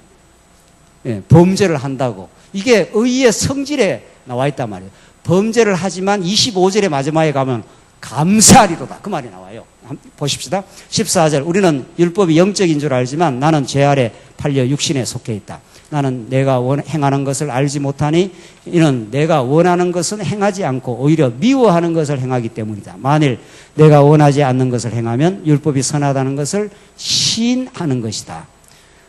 A: 예, 범죄를 한다고.
B: 이게 의의 성질에 나와 있단 말이에요. 범죄를 하지만 25절의 마지막에 가면 감사하리로다. 그 말이 나와요. 보십시다. 14절. 우리는 율법이 영적인 줄 알지만 나는 죄 아래 팔려 육신에 속해 있다. 나는 내가 행하는 것을 알지 못하니 이는 내가 원하는 것은 행하지 않고 오히려 미워하는 것을 행하기 때문이다. 만일 내가 원하지 않는 것을 행하면 율법이 선하다는 것을 시인하는 것이다.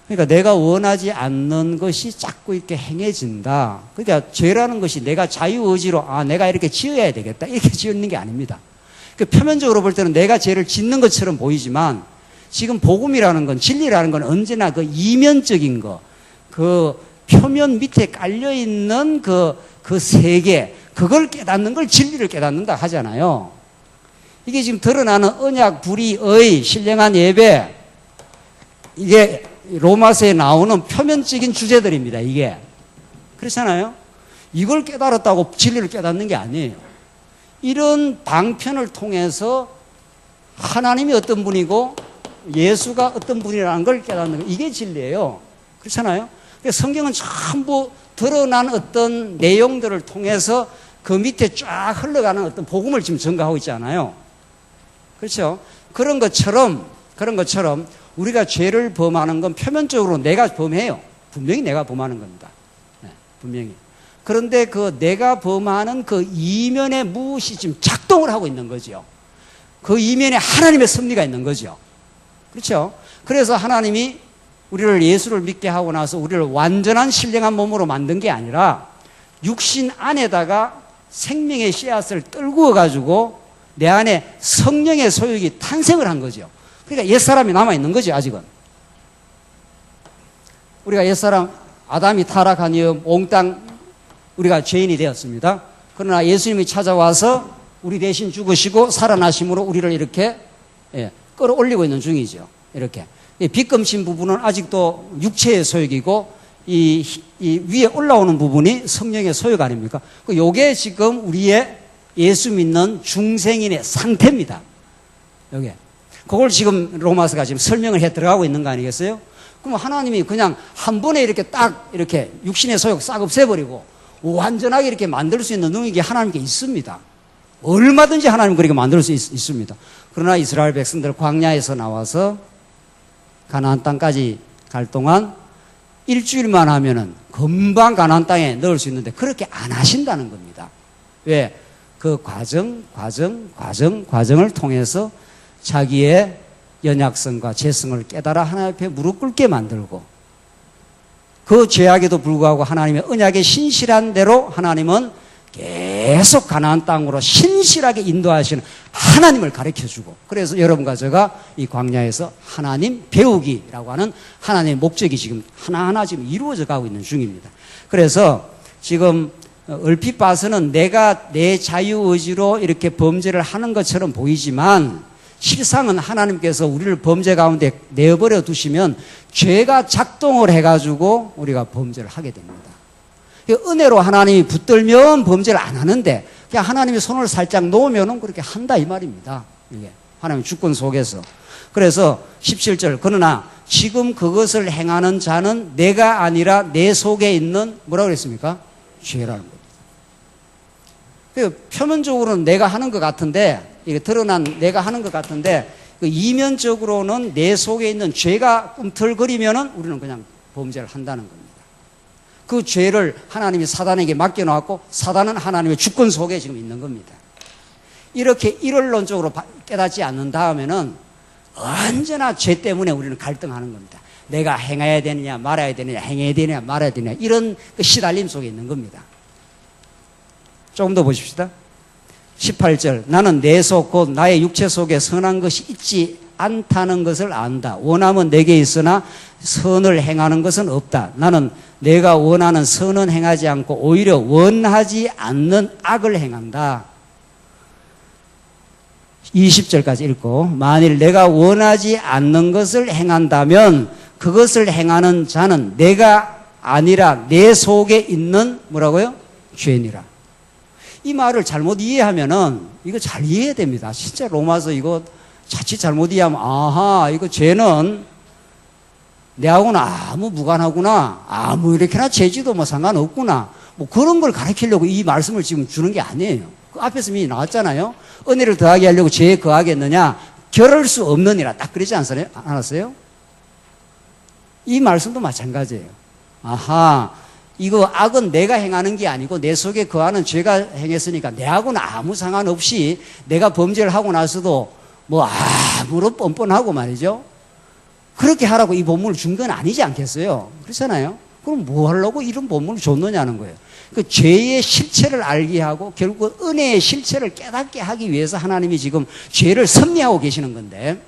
B: 그러니까 내가 원하지 않는 것이 자꾸 이렇게 행해진다. 그러니까 죄라는 것이 내가 자유의지로 내가 이렇게 지어야 되겠다 이렇게 지었는 게 아닙니다. 그러니까 표면적으로 볼 때는 내가 죄를 짓는 것처럼 보이지만 지금 복음이라는 건, 진리라는 건 언제나 그 이면적인 거, 그 표면 밑에 깔려있는 그 세계, 그걸 깨닫는 걸 진리를 깨닫는다 하잖아요. 이게 지금 드러나는 언약 불의의 신령한 예배, 이게 로마서에 나오는 표면적인 주제들입니다. 이게 그렇잖아요. 이걸 깨달았다고 진리를 깨닫는 게 아니에요. 이런 방편을 통해서 하나님이 어떤 분이고 예수가 어떤 분이라는 걸 깨닫는 거, 이게 진리예요. 그렇잖아요. 성경은 전부 드러난 어떤 내용들을 통해서 그 밑에 쫙 흘러가는 어떤 복음을 지금 전가하고 있잖아요. 그렇죠? 그런 것처럼 우리가 죄를 범하는 건 표면적으로 내가 범해요. 분명히 내가 범하는 겁니다. 네, 분명히. 그런데 그 내가 범하는 그 이면에 무엇이 지금 작동을 하고 있는 거죠. 그 이면에 하나님의 섭리가 있는 거죠. 그렇죠? 그래서 하나님이 우리를 예수를 믿게 하고 나서 우리를 완전한 신령한 몸으로 만든 게 아니라 육신 안에다가 생명의 씨앗을 떨구어 가지고 내 안에 성령의 소욕이 탄생을 한 거죠. 그러니까 옛사람이 남아있는 거죠. 아직은 우리가 옛사람 아담이 타락한 이후 몽땅 우리가 죄인이 되었습니다. 그러나 예수님이 찾아와서 우리 대신 죽으시고 살아나심으로 우리를 이렇게 끌어올리고 있는 중이죠. 이렇게 빚금신 부분은 아직도 육체의 소욕이고 이 위에 올라오는 부분이 성령의 소욕 아닙니까? 요게 지금 우리의 예수 믿는 중생인의 상태입니다. 요게. 그걸 지금 로마서가 지금 설명을 해 들어가고 있는 거 아니겠어요? 그럼 하나님이 그냥 한 번에 이렇게 딱 이렇게 육신의 소욕 싹 없애버리고 완전하게 이렇게 만들 수 있는 능력이 하나님께 있습니다. 얼마든지 하나님 그렇게 만들 수 있습니다. 그러나 이스라엘 백성들 광야에서 나와서 가나안 땅까지 갈 동안 일주일만 하면은 금방 가나안 땅에 넣을 수 있는데 그렇게 안 하신다는 겁니다. 왜? 그 과정을 통해서 자기의 연약성과 죄성을 깨달아 하나님 앞에 무릎 꿇게 만들고 그 죄악에도 불구하고 하나님의 언약에 신실한 대로 하나님은 계속 가나안 땅으로 신실하게 인도하시는 하나님을 가르쳐주고, 그래서 여러분과 제가 이 광야에서 하나님 배우기라고 하는 하나님의 목적이 지금 하나하나 지금 이루어져 가고 있는 중입니다. 그래서 지금 얼핏 봐서는 내가 내 자유의지로 이렇게 범죄를 하는 것처럼 보이지만 실상은 하나님께서 우리를 범죄 가운데 내버려 두시면 죄가 작동을 해가지고 우리가 범죄를 하게 됩니다. 은혜로 하나님이 붙들면 범죄를 안 하는데 그냥 하나님이 손을 살짝 놓으면 그렇게 한다 이 말입니다. 이게 하나님의 주권 속에서. 그래서 17절 그러나 지금 그것을 행하는 자는 내가 아니라 내 속에 있는 뭐라고 그랬습니까? 죄라는 겁니다. 표면적으로는 내가 하는 것 같은데 이게 드러난 내가 하는 것 같은데 그 이면적으로는 내 속에 있는 죄가 꿈틀거리면은 우리는 그냥 범죄를 한다는 겁니다. 그 죄를 하나님이 사단에게 맡겨놓았고 사단은 하나님의 주권 속에 지금 있는 겁니다. 이렇게 일원론적으로 깨닫지 않는 다음에는 언제나 죄 때문에 우리는 갈등하는 겁니다. 내가 행해야 되느냐 말아야 되느냐 행해야 되느냐 말아야 되느냐 이런 그 시달림 속에 있는 겁니다. 조금 더 보십시다. 18절 나는 내 속 곧 나의 육체 속에 선한 것이 있지 않다는 것을 안다. 원함은 내게 있으나 선을 행하는 것은 없다. 나는 내가 원하는 선은 행하지 않고 오히려 원하지 않는 악을 행한다. 20절까지 읽고 만일 내가 원하지 않는 것을 행한다면 그것을 행하는 자는 내가 아니라 내 속에 있는 뭐라고요? 죄니라. 이 말을 잘못 이해하면은 이거 잘 이해해야 됩니다. 진짜 로마서 이거 자칫 잘못 이해하면 아하 이거 죄는 내하고는 아무 무관하구나. 아무 이렇게나 재지도 뭐 상관없구나. 뭐 그런 걸 가르치려고 이 말씀을 지금 주는 게 아니에요. 그 앞에서 이미 나왔잖아요. 은혜를 더하게 하려고 죄에 거하겠느냐? 결할 수 없느니라. 딱 그러지 않았어요? 이 말씀도 마찬가지예요. 아하, 이거 악은 내가 행하는 게 아니고 내 속에 거하는 죄가 행했으니까 내하고는 아무 상관없이 내가 범죄를 하고 나서도 뭐 아무런 뻔뻔하고 말이죠. 그렇게 하라고 이 본문을 준 건 아니지 않겠어요? 그렇잖아요? 그럼 뭐 하려고 이런 본문을 줬느냐는 거예요. 그 죄의 실체를 알게 하고 결국 은혜의 실체를 깨닫게 하기 위해서 하나님이 지금 죄를 섭리하고 계시는 건데,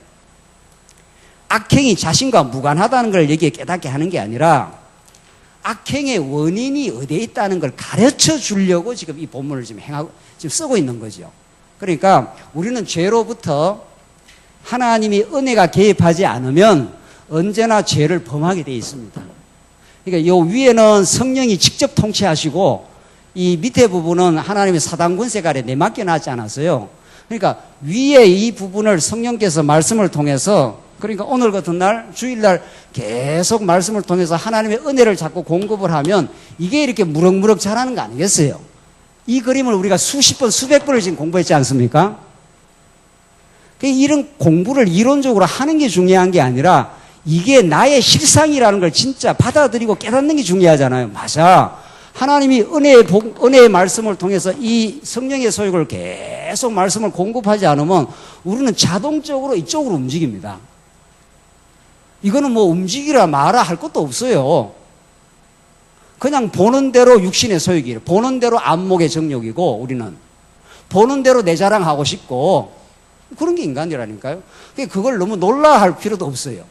B: 악행이 자신과 무관하다는 걸 여기에 깨닫게 하는 게 아니라 악행의 원인이 어디에 있다는 걸 가르쳐 주려고 지금 이 본문을 지금 쓰고 있는 거죠. 그러니까 우리는 죄로부터 하나님이 은혜가 개입하지 않으면 언제나 죄를 범하게 되어 있습니다. 그러니까 요 위에는 성령이 직접 통치하시고 이 밑에 부분은 하나님의 사단 권세 아래 내맡겨 놨지 않았어요. 그러니까 위에 이 부분을 성령께서 말씀을 통해서, 그러니까 오늘 같은 날 주일날 계속 말씀을 통해서 하나님의 은혜를 자꾸 공급을 하면 이게 이렇게 무럭무럭 자라는 거 아니겠어요? 이 그림을 우리가 수십 번 수백 번을 지금 공부했지 않습니까? 이런 공부를 이론적으로 하는 게 중요한 게 아니라 이게 나의 실상이라는 걸 진짜 받아들이고 깨닫는 게 중요하잖아요. 맞아. 하나님이 은혜의 말씀을 통해서 이 성령의 소욕을 계속 말씀을 공급하지 않으면 우리는 자동적으로 이쪽으로 움직입니다. 이거는 뭐 움직이라 마라 할 것도 없어요. 그냥 보는 대로 육신의 소욕이에요. 보는 대로 안목의 정욕이고, 우리는 보는 대로 내 자랑하고 싶고, 그런 게 인간이라니까요. 그걸 너무 놀라할 필요도 없어요.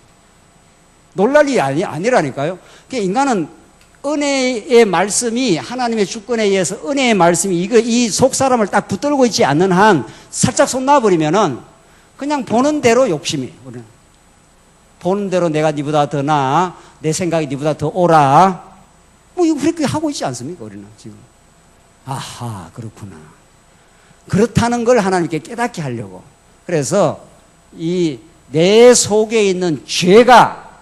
B: 놀랄 일이 아니라니까요. 인간은 은혜의 말씀이, 하나님의 주권에 의해서 은혜의 말씀이 이 속 사람을 딱 붙들고 있지 않는 한 살짝 손 놔버리면은 그냥 보는 대로 욕심이, 우리는 보는 대로 내가 니보다 더 나아, 내 생각이 니보다 더 옳아, 뭐 이거 그렇게 하고 있지 않습니까? 우리는 지금. 아하, 그렇구나. 그렇다는 걸 하나님께 깨닫게 하려고. 그래서 이 내 속에 있는 죄가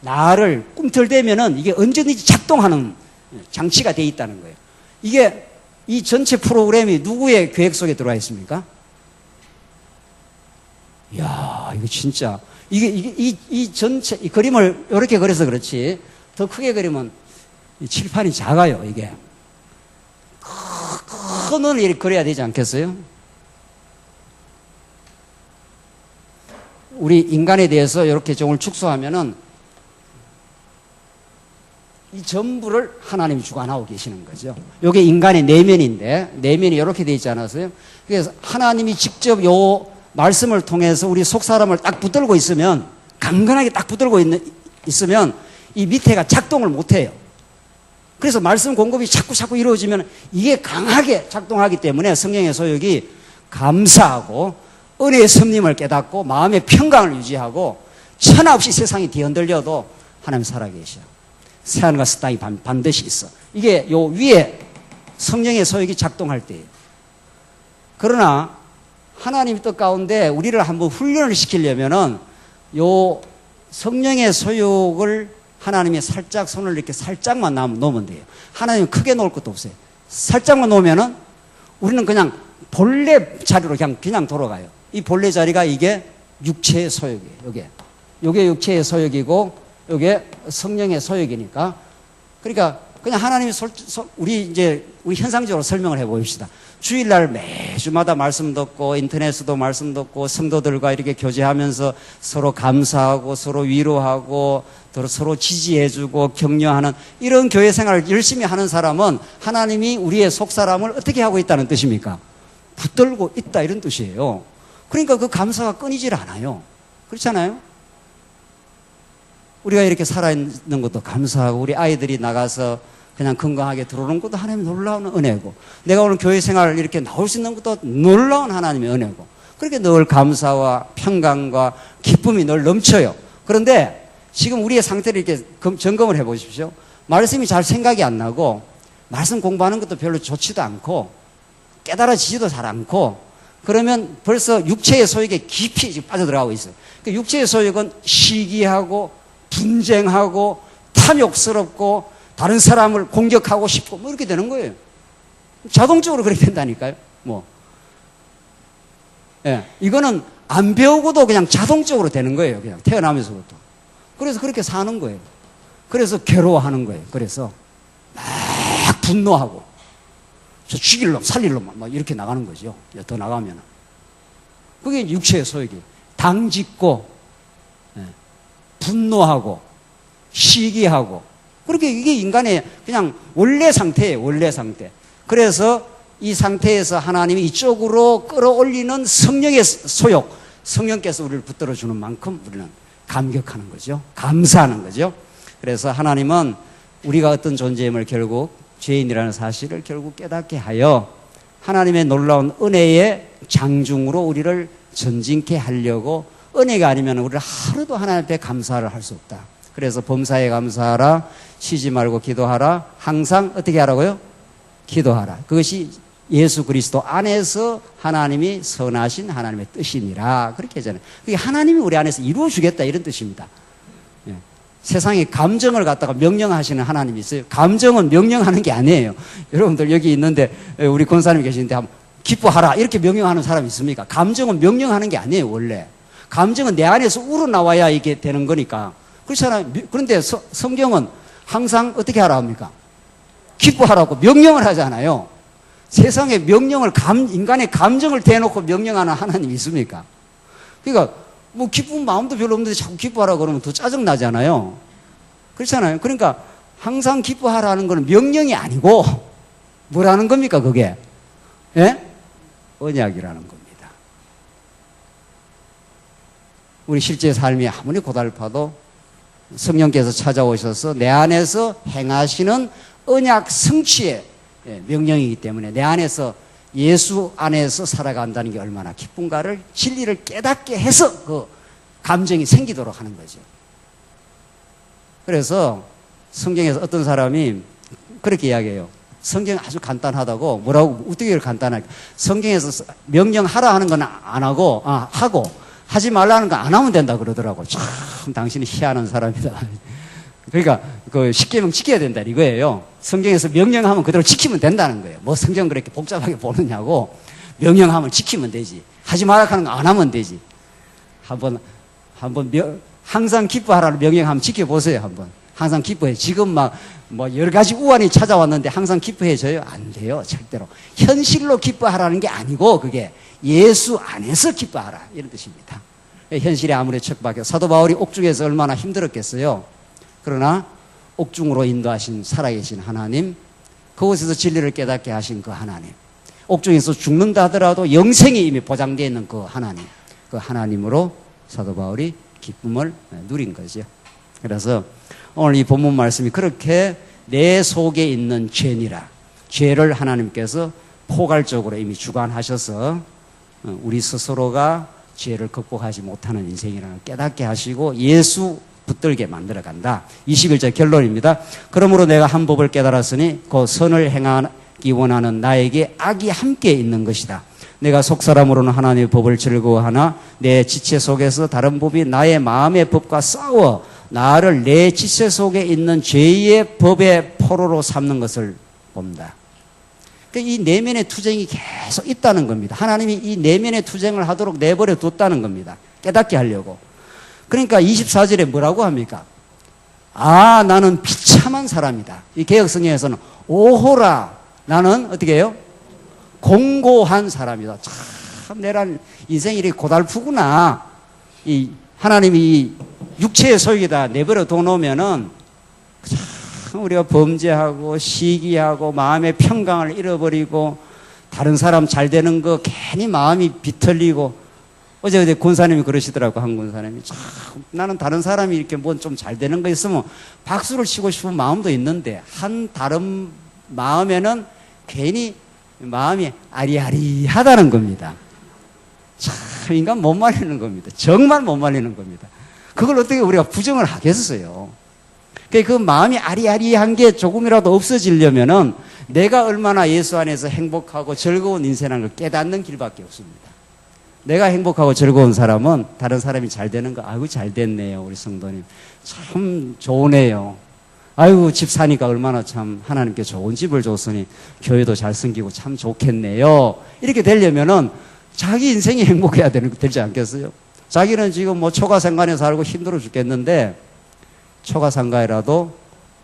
B: 나를 꿈틀대면은 이게 언제든지 작동하는 장치가 돼 있다는 거예요. 이게 이 전체 프로그램이 누구의 계획 속에 들어와 있습니까? 이야, 이거 진짜 이 전체 이 그림을 이렇게 그려서 그렇지 더 크게 그리면 이 칠판이 작아요. 이게 큰 원을 이렇게 그려야 되지 않겠어요? 우리 인간에 대해서 이렇게 종을 축소하면은 이 전부를 하나님이 주관하고 계시는 거죠. 이게 인간의 내면인데, 내면이 이렇게 되어 있지 않았어요? 그래서 하나님이 직접 요 말씀을 통해서 우리 속 사람을 딱 붙들고 있으면, 강건하게 딱 붙들고 있으면 이 밑에가 작동을 못 해요. 그래서 말씀 공급이 자꾸 이루어지면 이게 강하게 작동하기 때문에 성령의 소욕이 감사하고 은혜의 섭림을 깨닫고 마음의 평강을 유지하고 천하 없이 세상이 뒤흔들려도 하나님 살아계셔. 새하늘과 새 땅이 반드시 있어. 이게 요 위에 성령의 소욕이 작동할 때예요. 그러나 하나님의 뜻 가운데 우리를 한번 훈련을 시키려면은 요 성령의 소욕을 하나님이 살짝 손을 이렇게 살짝만 놓으면 돼요. 하나님은 크게 놓을 것도 없어요. 살짝만 놓으면은 우리는 그냥 본래 자리로 그냥 돌아가요. 이 본래 자리가 이게 육체의 소욕이에요. 요게 육체의 소욕이고 요게 성령의 소욕이니까. 그러니까 그냥 하나님이 우리 현상적으로 설명을 해 보십시다. 주일날 매주마다 말씀 듣고 인터넷에도 말씀 듣고 성도들과 이렇게 교제하면서 서로 감사하고 서로 위로하고 서로 지지해주고 격려하는 이런 교회 생활을 열심히 하는 사람은 하나님이 우리의 속 사람을 어떻게 하고 있다는 뜻입니까? 붙들고 있다 이런 뜻이에요. 그러니까 그 감사가 끊이질 않아요. 그렇잖아요? 우리가 이렇게 살아있는 것도 감사하고 우리 아이들이 나가서 그냥 건강하게 들어오는 것도 하나님의 놀라운 은혜고 내가 오늘 교회 생활을 이렇게 나올 수 있는 것도 놀라운 하나님의 은혜고 그렇게 늘 감사와 평강과 기쁨이 늘 넘쳐요. 그런데 지금 우리의 상태를 이렇게 점검을 해 보십시오. 말씀이 잘 생각이 안 나고 말씀 공부하는 것도 별로 좋지도 않고 깨달아지지도 잘 않고 그러면 벌써 육체의 소욕에 깊이 지금 빠져들어가고 있어요. 그 육체의 소욕은 시기하고 분쟁하고 탐욕스럽고 다른 사람을 공격하고 싶고 뭐 이렇게 되는 거예요. 자동적으로 그렇게 된다니까요. 뭐. 예, 이거는 안 배우고도 그냥 자동적으로 되는 거예요. 그냥 태어나면서부터. 그래서 그렇게 사는 거예요. 그래서 괴로워하는 거예요. 그래서 막 분노하고 저 죽일 놈, 살릴 놈 막 이렇게 나가는 거죠. 더 나가면은. 그게 육체의 소욕이. 당짓고, 예, 분노하고, 시기하고. 그렇게 이게 인간의 그냥 원래 상태예요. 원래 상태. 그래서 이 상태에서 하나님이 이쪽으로 끌어올리는 성령의 소욕, 성령께서 우리를 붙들어 주는 만큼 우리는 감격하는 거죠. 감사하는 거죠. 그래서 하나님은 우리가 어떤 존재임을 결국 죄인이라는 사실을 결국 깨닫게 하여 하나님의 놀라운 은혜의 장중으로 우리를 전진케 하려고, 은혜가 아니면 우리를 하루도 하나님 앞에 감사를 할 수 없다. 그래서 범사에 감사하라, 쉬지 말고 기도하라, 항상 어떻게 하라고요? 기도하라. 그것이 예수 그리스도 안에서 하나님이 선하신 하나님의 뜻이니라. 그렇게 하잖아요. 그게 하나님이 우리 안에서 이루어 주겠다 이런 뜻입니다. 예. 세상에 감정을 갖다가 명령하시는 하나님이 있어요. 감정은 명령하는 게 아니에요. 여러분들 여기 있는데 우리 권사님 계시는데 한번 기뻐하라 이렇게 명령하는 사람이 있습니까? 감정은 명령하는 게 아니에요. 원래 감정은 내 안에서 우러나와야 이게 되는 거니까. 그렇잖아요. 그런데 성경은 항상 어떻게 하라 합니까? 기뻐하라고 명령을 하잖아요. 세상에 명령을 인간의 감정을 대놓고 명령하는 하나님이 있습니까? 그러니까 뭐 기쁜 마음도 별로 없는데 자꾸 기뻐하라고 그러면 더 짜증나잖아요. 그렇잖아요. 그러니까 항상 기뻐하라는 거는 명령이 아니고 뭐라는 겁니까 그게? 예? 언약이라는 겁니다. 우리 실제 삶이 아무리 고달파도 성령께서 찾아오셔서 내 안에서 행하시는 언약 성취의 명령이기 때문에 내 안에서 예수 안에서 살아간다는 게 얼마나 기쁜가를, 진리를 깨닫게 해서 그 감정이 생기도록 하는 거죠. 그래서 성경에서 어떤 사람이 그렇게 이야기해요. 성경이 아주 간단하다고. 뭐라고, 어떻게 간단하게. 성경에서 명령하라 하는 건 안 하고, 하고, 하지 말라는 거 안 하면 된다 그러더라고. 참, 당신은 희한한 사람이다. 그러니까, 그, 십계명 지켜야 된다, 이거예요. 성경에서 명령하면 그대로 지키면 된다는 거예요. 뭐 성경 그렇게 복잡하게 보느냐고. 명령하면 지키면 되지. 하지 말라 하는 거 안 하면 되지. 항상 기뻐하라는 명령하면 지켜보세요, 한번. 항상 기뻐해. 지금 뭐 여러 가지 우환이 찾아왔는데 항상 기뻐해져요? 안 돼요, 절대로. 현실로 기뻐하라는 게 아니고, 그게 예수 안에서 기뻐하라. 이런 뜻입니다. 현실에 아무리 척박해. 사도 바울이 옥중에서 얼마나 힘들었겠어요. 그러나 옥중으로 인도하신 살아계신 하나님, 그곳에서 진리를 깨닫게 하신 그 하나님, 옥중에서 죽는다 하더라도 영생이 이미 보장되어 있는 그 하나님, 그 하나님으로 사도 바울이 기쁨을 누린 거죠. 그래서 오늘 이 본문 말씀이 그렇게 내 속에 있는 죄니라, 죄를 하나님께서 포괄적으로 이미 주관하셔서 우리 스스로가 죄를 극복하지 못하는 인생이라는 걸 깨닫게 하시고 예수 붙들게 만들어 간다. 21절 결론입니다. 그러므로 내가 한 법을 깨달았으니 그 선을 행하기 원하는 나에게 악이 함께 있는 것이다. 내가 속사람으로는 하나님의 법을 즐거워하나 내 지체 속에서 다른 법이 나의 마음의 법과 싸워 나를 내 지체 속에 있는 죄의 법의 포로로 삼는 것을 본다. 그러니까 이 내면의 투쟁이 계속 있다는 겁니다. 하나님이 이 내면의 투쟁을 하도록 내버려 뒀다는 겁니다. 깨닫게 하려고. 그러니까 24절에 뭐라고 합니까? 나는 비참한 사람이다. 이 개혁성경에서는 오호라, 나는 어떻게 해요? 공고한 사람이다. 참 내란 인생이 이렇게 고달프구나. 이 하나님이 육체의 소욕이다 내버려 둬놓으면은 참 우리가 범죄하고 시기하고 마음의 평강을 잃어버리고 다른 사람 잘 되는 거 괜히 마음이 비틀리고. 어제 권사님이 그러시더라고. 한 권사님이 참 나는 다른 사람이 이렇게 뭐 좀 잘 되는 거 있으면 박수를 치고 싶은 마음도 있는데 한 다른 마음에는 괜히 마음이 아리아리하다는 겁니다. 참 인간 못 말리는 겁니다. 정말 못 말리는 겁니다. 그걸 어떻게 우리가 부정을 하겠어요. 그 마음이 아리아리한 게 조금이라도 없어지려면은 내가 얼마나 예수 안에서 행복하고 즐거운 인생이라는 걸 깨닫는 길밖에 없습니다. 내가 행복하고 즐거운 사람은 다른 사람이 잘 되는 거, 아이고, 잘 됐네요, 우리 성도님. 참 좋으네요. 아이고, 집 사니까 얼마나 참 하나님께 좋은 집을 줬으니 교회도 잘 섬기고 참 좋겠네요. 이렇게 되려면은 자기 인생이 행복해야 되지 않겠어요? 자기는 지금 뭐 초가상간에 살고 힘들어 죽겠는데 초가상가에라도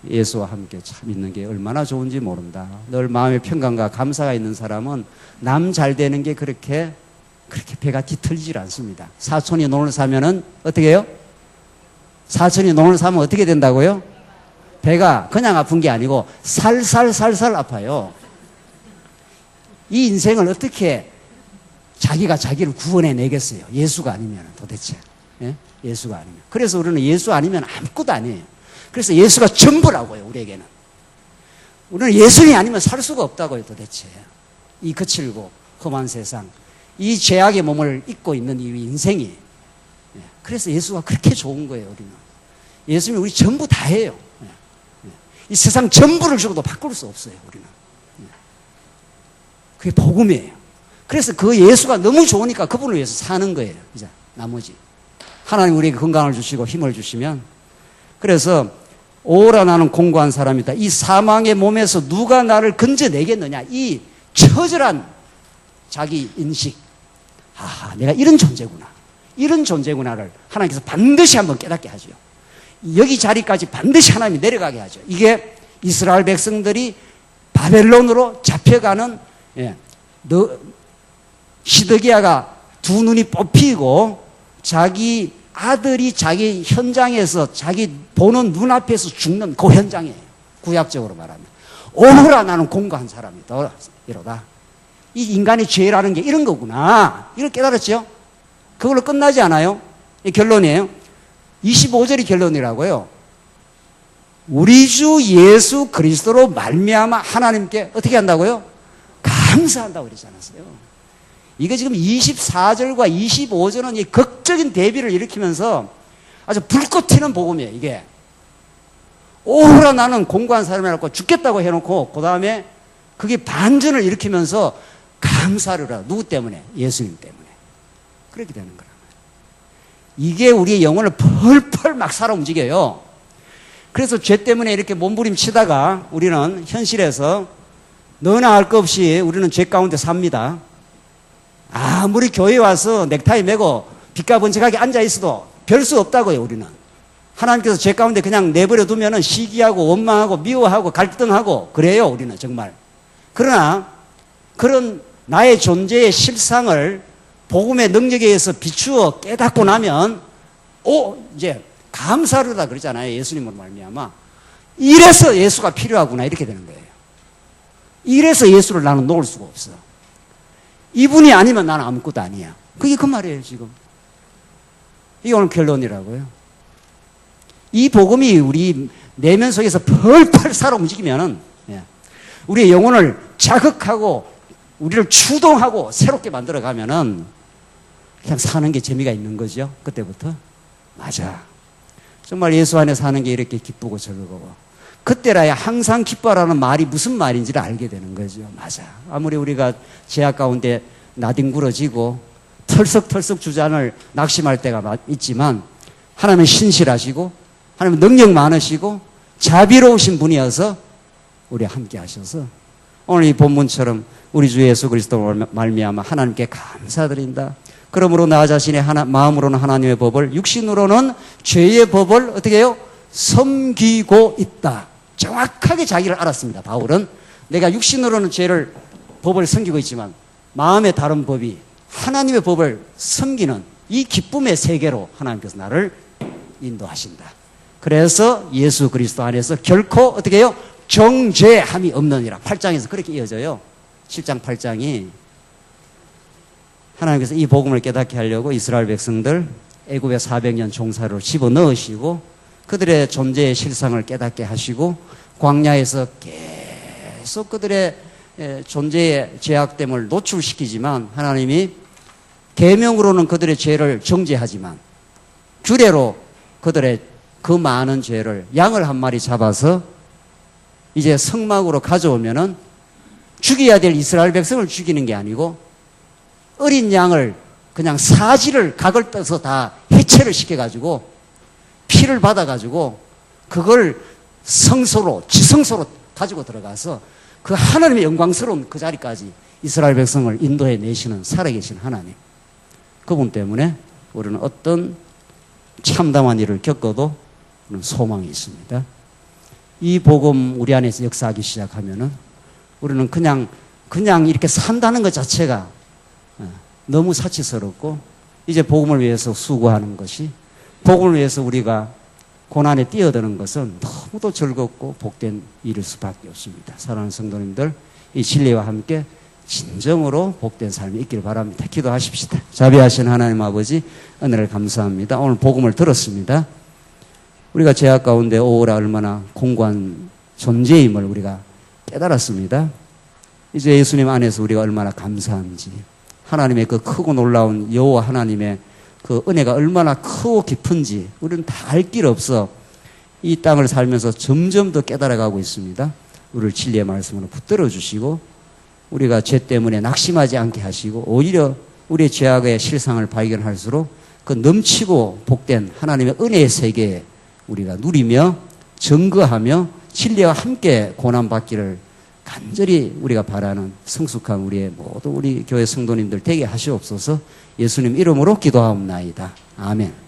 B: 예수와 함께 참 있는 게 얼마나 좋은지 모른다. 늘 마음의 평강과 감사가 있는 사람은 남 잘 되는 게 그렇게 배가 뒤틀리질 않습니다. 사촌이 논을 사면은 어떻게 해요? 사촌이 논을 사면 어떻게 된다고요? 배가 그냥 아픈 게 아니고 살살 아파요. 이 인생을 어떻게 자기가 자기를 구원해내겠어요? 예수가 아니면 도대체. 예? 예수가 아니면. 그래서 우리는 예수 아니면 아무것도 아니에요. 그래서 예수가 전부라고요, 우리에게는. 우리는 예수님이 아니면 살 수가 없다고요, 도대체. 이 거칠고 험한 세상. 이 죄악의 몸을 입고 있는 이 인생이. 그래서 예수가 그렇게 좋은 거예요, 우리는. 예수님이 우리 전부 다예요. 이 세상 전부를 주고도 바꿀 수 없어요, 우리는. 그게 복음이에요. 그래서 그 예수가 너무 좋으니까 그분을 위해서 사는 거예요, 이제 나머지. 하나님 우리에게 건강을 주시고 힘을 주시면. 그래서 오라 나는 공고한 사람이다. 이 사망의 몸에서 누가 나를 건져내겠느냐. 이 처절한 자기 인식. 아, 내가 이런 존재구나. 이런 존재구나를 하나님께서 반드시 한번 깨닫게 하죠. 여기 자리까지 반드시 하나님이 내려가게 하죠. 이게 이스라엘 백성들이 바벨론으로 잡혀가는, 시드기야가 두 눈이 뽑히고 자기 아들이 자기 현장에서 자기 보는 눈앞에서 죽는 그 현장이에요. 구약적으로 말하면. 오호라 나는 공고한 사람이다. 이러다. 이 인간의 죄라는 게 이런 거구나. 이걸 깨달았죠? 그걸로 끝나지 않아요? 이 결론이에요. 25절이 결론이라고요. 우리 주 예수 그리스도로 말미암아 하나님께 어떻게 한다고요? 감사한다고 그러지 않았어요? 이게 지금 24절과 25절은 이 극적인 대비를 일으키면서 아주 불꽃 튀는 복음이에요, 이게. 오호라 나는 공고한 사람이라고 죽겠다고 해놓고, 그 다음에 그게 반전을 일으키면서 감사를 하라. 누구 때문에? 예수님 때문에. 그렇게 되는 거란 말이에요. 이게 우리의 영혼을 펄펄 막 살아 움직여요. 그래서 죄 때문에 이렇게 몸부림치다가 우리는 현실에서 너나 할 것 없이 우리는 죄 가운데 삽니다. 아무리 교회에 와서 넥타이 메고 빛과 번쩍하게 앉아있어도 별 수 없다고요, 우리는. 하나님께서 죄 가운데 그냥 내버려 두면은 시기하고 원망하고 미워하고 갈등하고 그래요, 우리는 정말. 그러나 그런 나의 존재의 실상을 복음의 능력에 의해서 비추어 깨닫고 나면 이제 감사르다 그러잖아요, 예수님으로 말미암아. 이래서 예수가 필요하구나, 이렇게 되는 거예요. 이래서 예수를 나는 놓을 수가 없어. 이분이 아니면 나는 아무것도 아니야. 그게 그 말이에요, 지금. 이게 오늘 결론이라고요. 이 복음이 우리 내면 속에서 펄펄 살아 움직이면은, 우리의 영혼을 자극하고, 우리를 추동하고, 새롭게 만들어 가면은, 그냥 사는 게 재미가 있는 거죠. 그때부터. 맞아. 정말 예수 안에 사는 게 이렇게 기쁘고 즐거워. 그때라야 항상 기뻐라는 말이 무슨 말인지를 알게 되는 거죠. 맞아. 아무리 우리가 죄악 가운데 나뒹굴어지고 털썩털썩 주잔을 낙심할 때가 있지만 하나님은 신실하시고 하나님은 능력 많으시고 자비로우신 분이어서 우리 함께 하셔서 오늘 이 본문처럼 우리 주 예수 그리스도로 말미암아 하나님께 감사드린다. 그러므로 나 자신의 마음으로는 하나님의 법을, 육신으로는 죄의 법을 어떻게 해요? 섬기고 있다. 정확하게 자기를 알았습니다. 바울은 내가 육신으로는 법을 섬기고 있지만 마음의 다른 법이 하나님의 법을 섬기는 이 기쁨의 세계로 하나님께서 나를 인도하신다. 그래서 예수 그리스도 안에서 결코 어떻게 해요? 정죄함이 없느니라. 8장에서 그렇게 이어져요. 7장 8장이 하나님께서 이 복음을 깨닫게 하려고 이스라엘 백성들 애굽에 400년 종사를 집어넣으시고 그들의 존재의 실상을 깨닫게 하시고 광야에서 계속 그들의 존재의 죄악됨을 노출시키지만 하나님이 계명으로는 그들의 죄를 정죄하지만 규례로 그들의 그 많은 죄를 양을 한 마리 잡아서 이제 성막으로 가져오면은 죽여야 될 이스라엘 백성을 죽이는 게 아니고 어린 양을 그냥 사지를 각을 떠서 다 해체를 시켜가지고 피를 받아가지고 그걸 성소로 지성소로 가지고 들어가서 그 하나님의 영광스러운 그 자리까지 이스라엘 백성을 인도해 내시는 살아계신 하나님, 그분 때문에 우리는 어떤 참담한 일을 겪어도 소망이 있습니다. 이 복음 우리 안에서 역사하기 시작하면은 우리는 그냥 이렇게 산다는 것 자체가 너무 사치스럽고, 이제 복음을 위해서 수고하는 것이, 복음을 위해서 우리가 고난에 뛰어드는 것은 너무도 즐겁고 복된 일일 수밖에 없습니다. 사랑하는 성도님들, 이 진리와 함께 진정으로 복된 삶이 있기를 바랍니다. 기도하십시다. 자비하신 하나님 아버지, 은혜를 감사합니다. 오늘 복음을 들었습니다. 우리가 죄악 가운데 오오라 얼마나 공고한 존재임을 우리가 깨달았습니다. 이제 예수님 안에서 우리가 얼마나 감사한지, 하나님의 그 크고 놀라운 여호와 하나님의 그 은혜가 얼마나 크고 깊은지 우리는 다 알 길 없어 이 땅을 살면서 점점 더 깨달아가고 있습니다. 우리를 진리의 말씀으로 붙들어 주시고, 우리가 죄 때문에 낙심하지 않게 하시고, 오히려 우리의 죄악의 실상을 발견할수록 그 넘치고 복된 하나님의 은혜의 세계에 우리가 누리며 증거하며 진리와 함께 고난받기를 간절히 우리가 바라는 성숙한 우리의 모든 우리 교회 성도님들 되게 하시옵소서. 예수님 이름으로 기도하옵나이다. 아멘.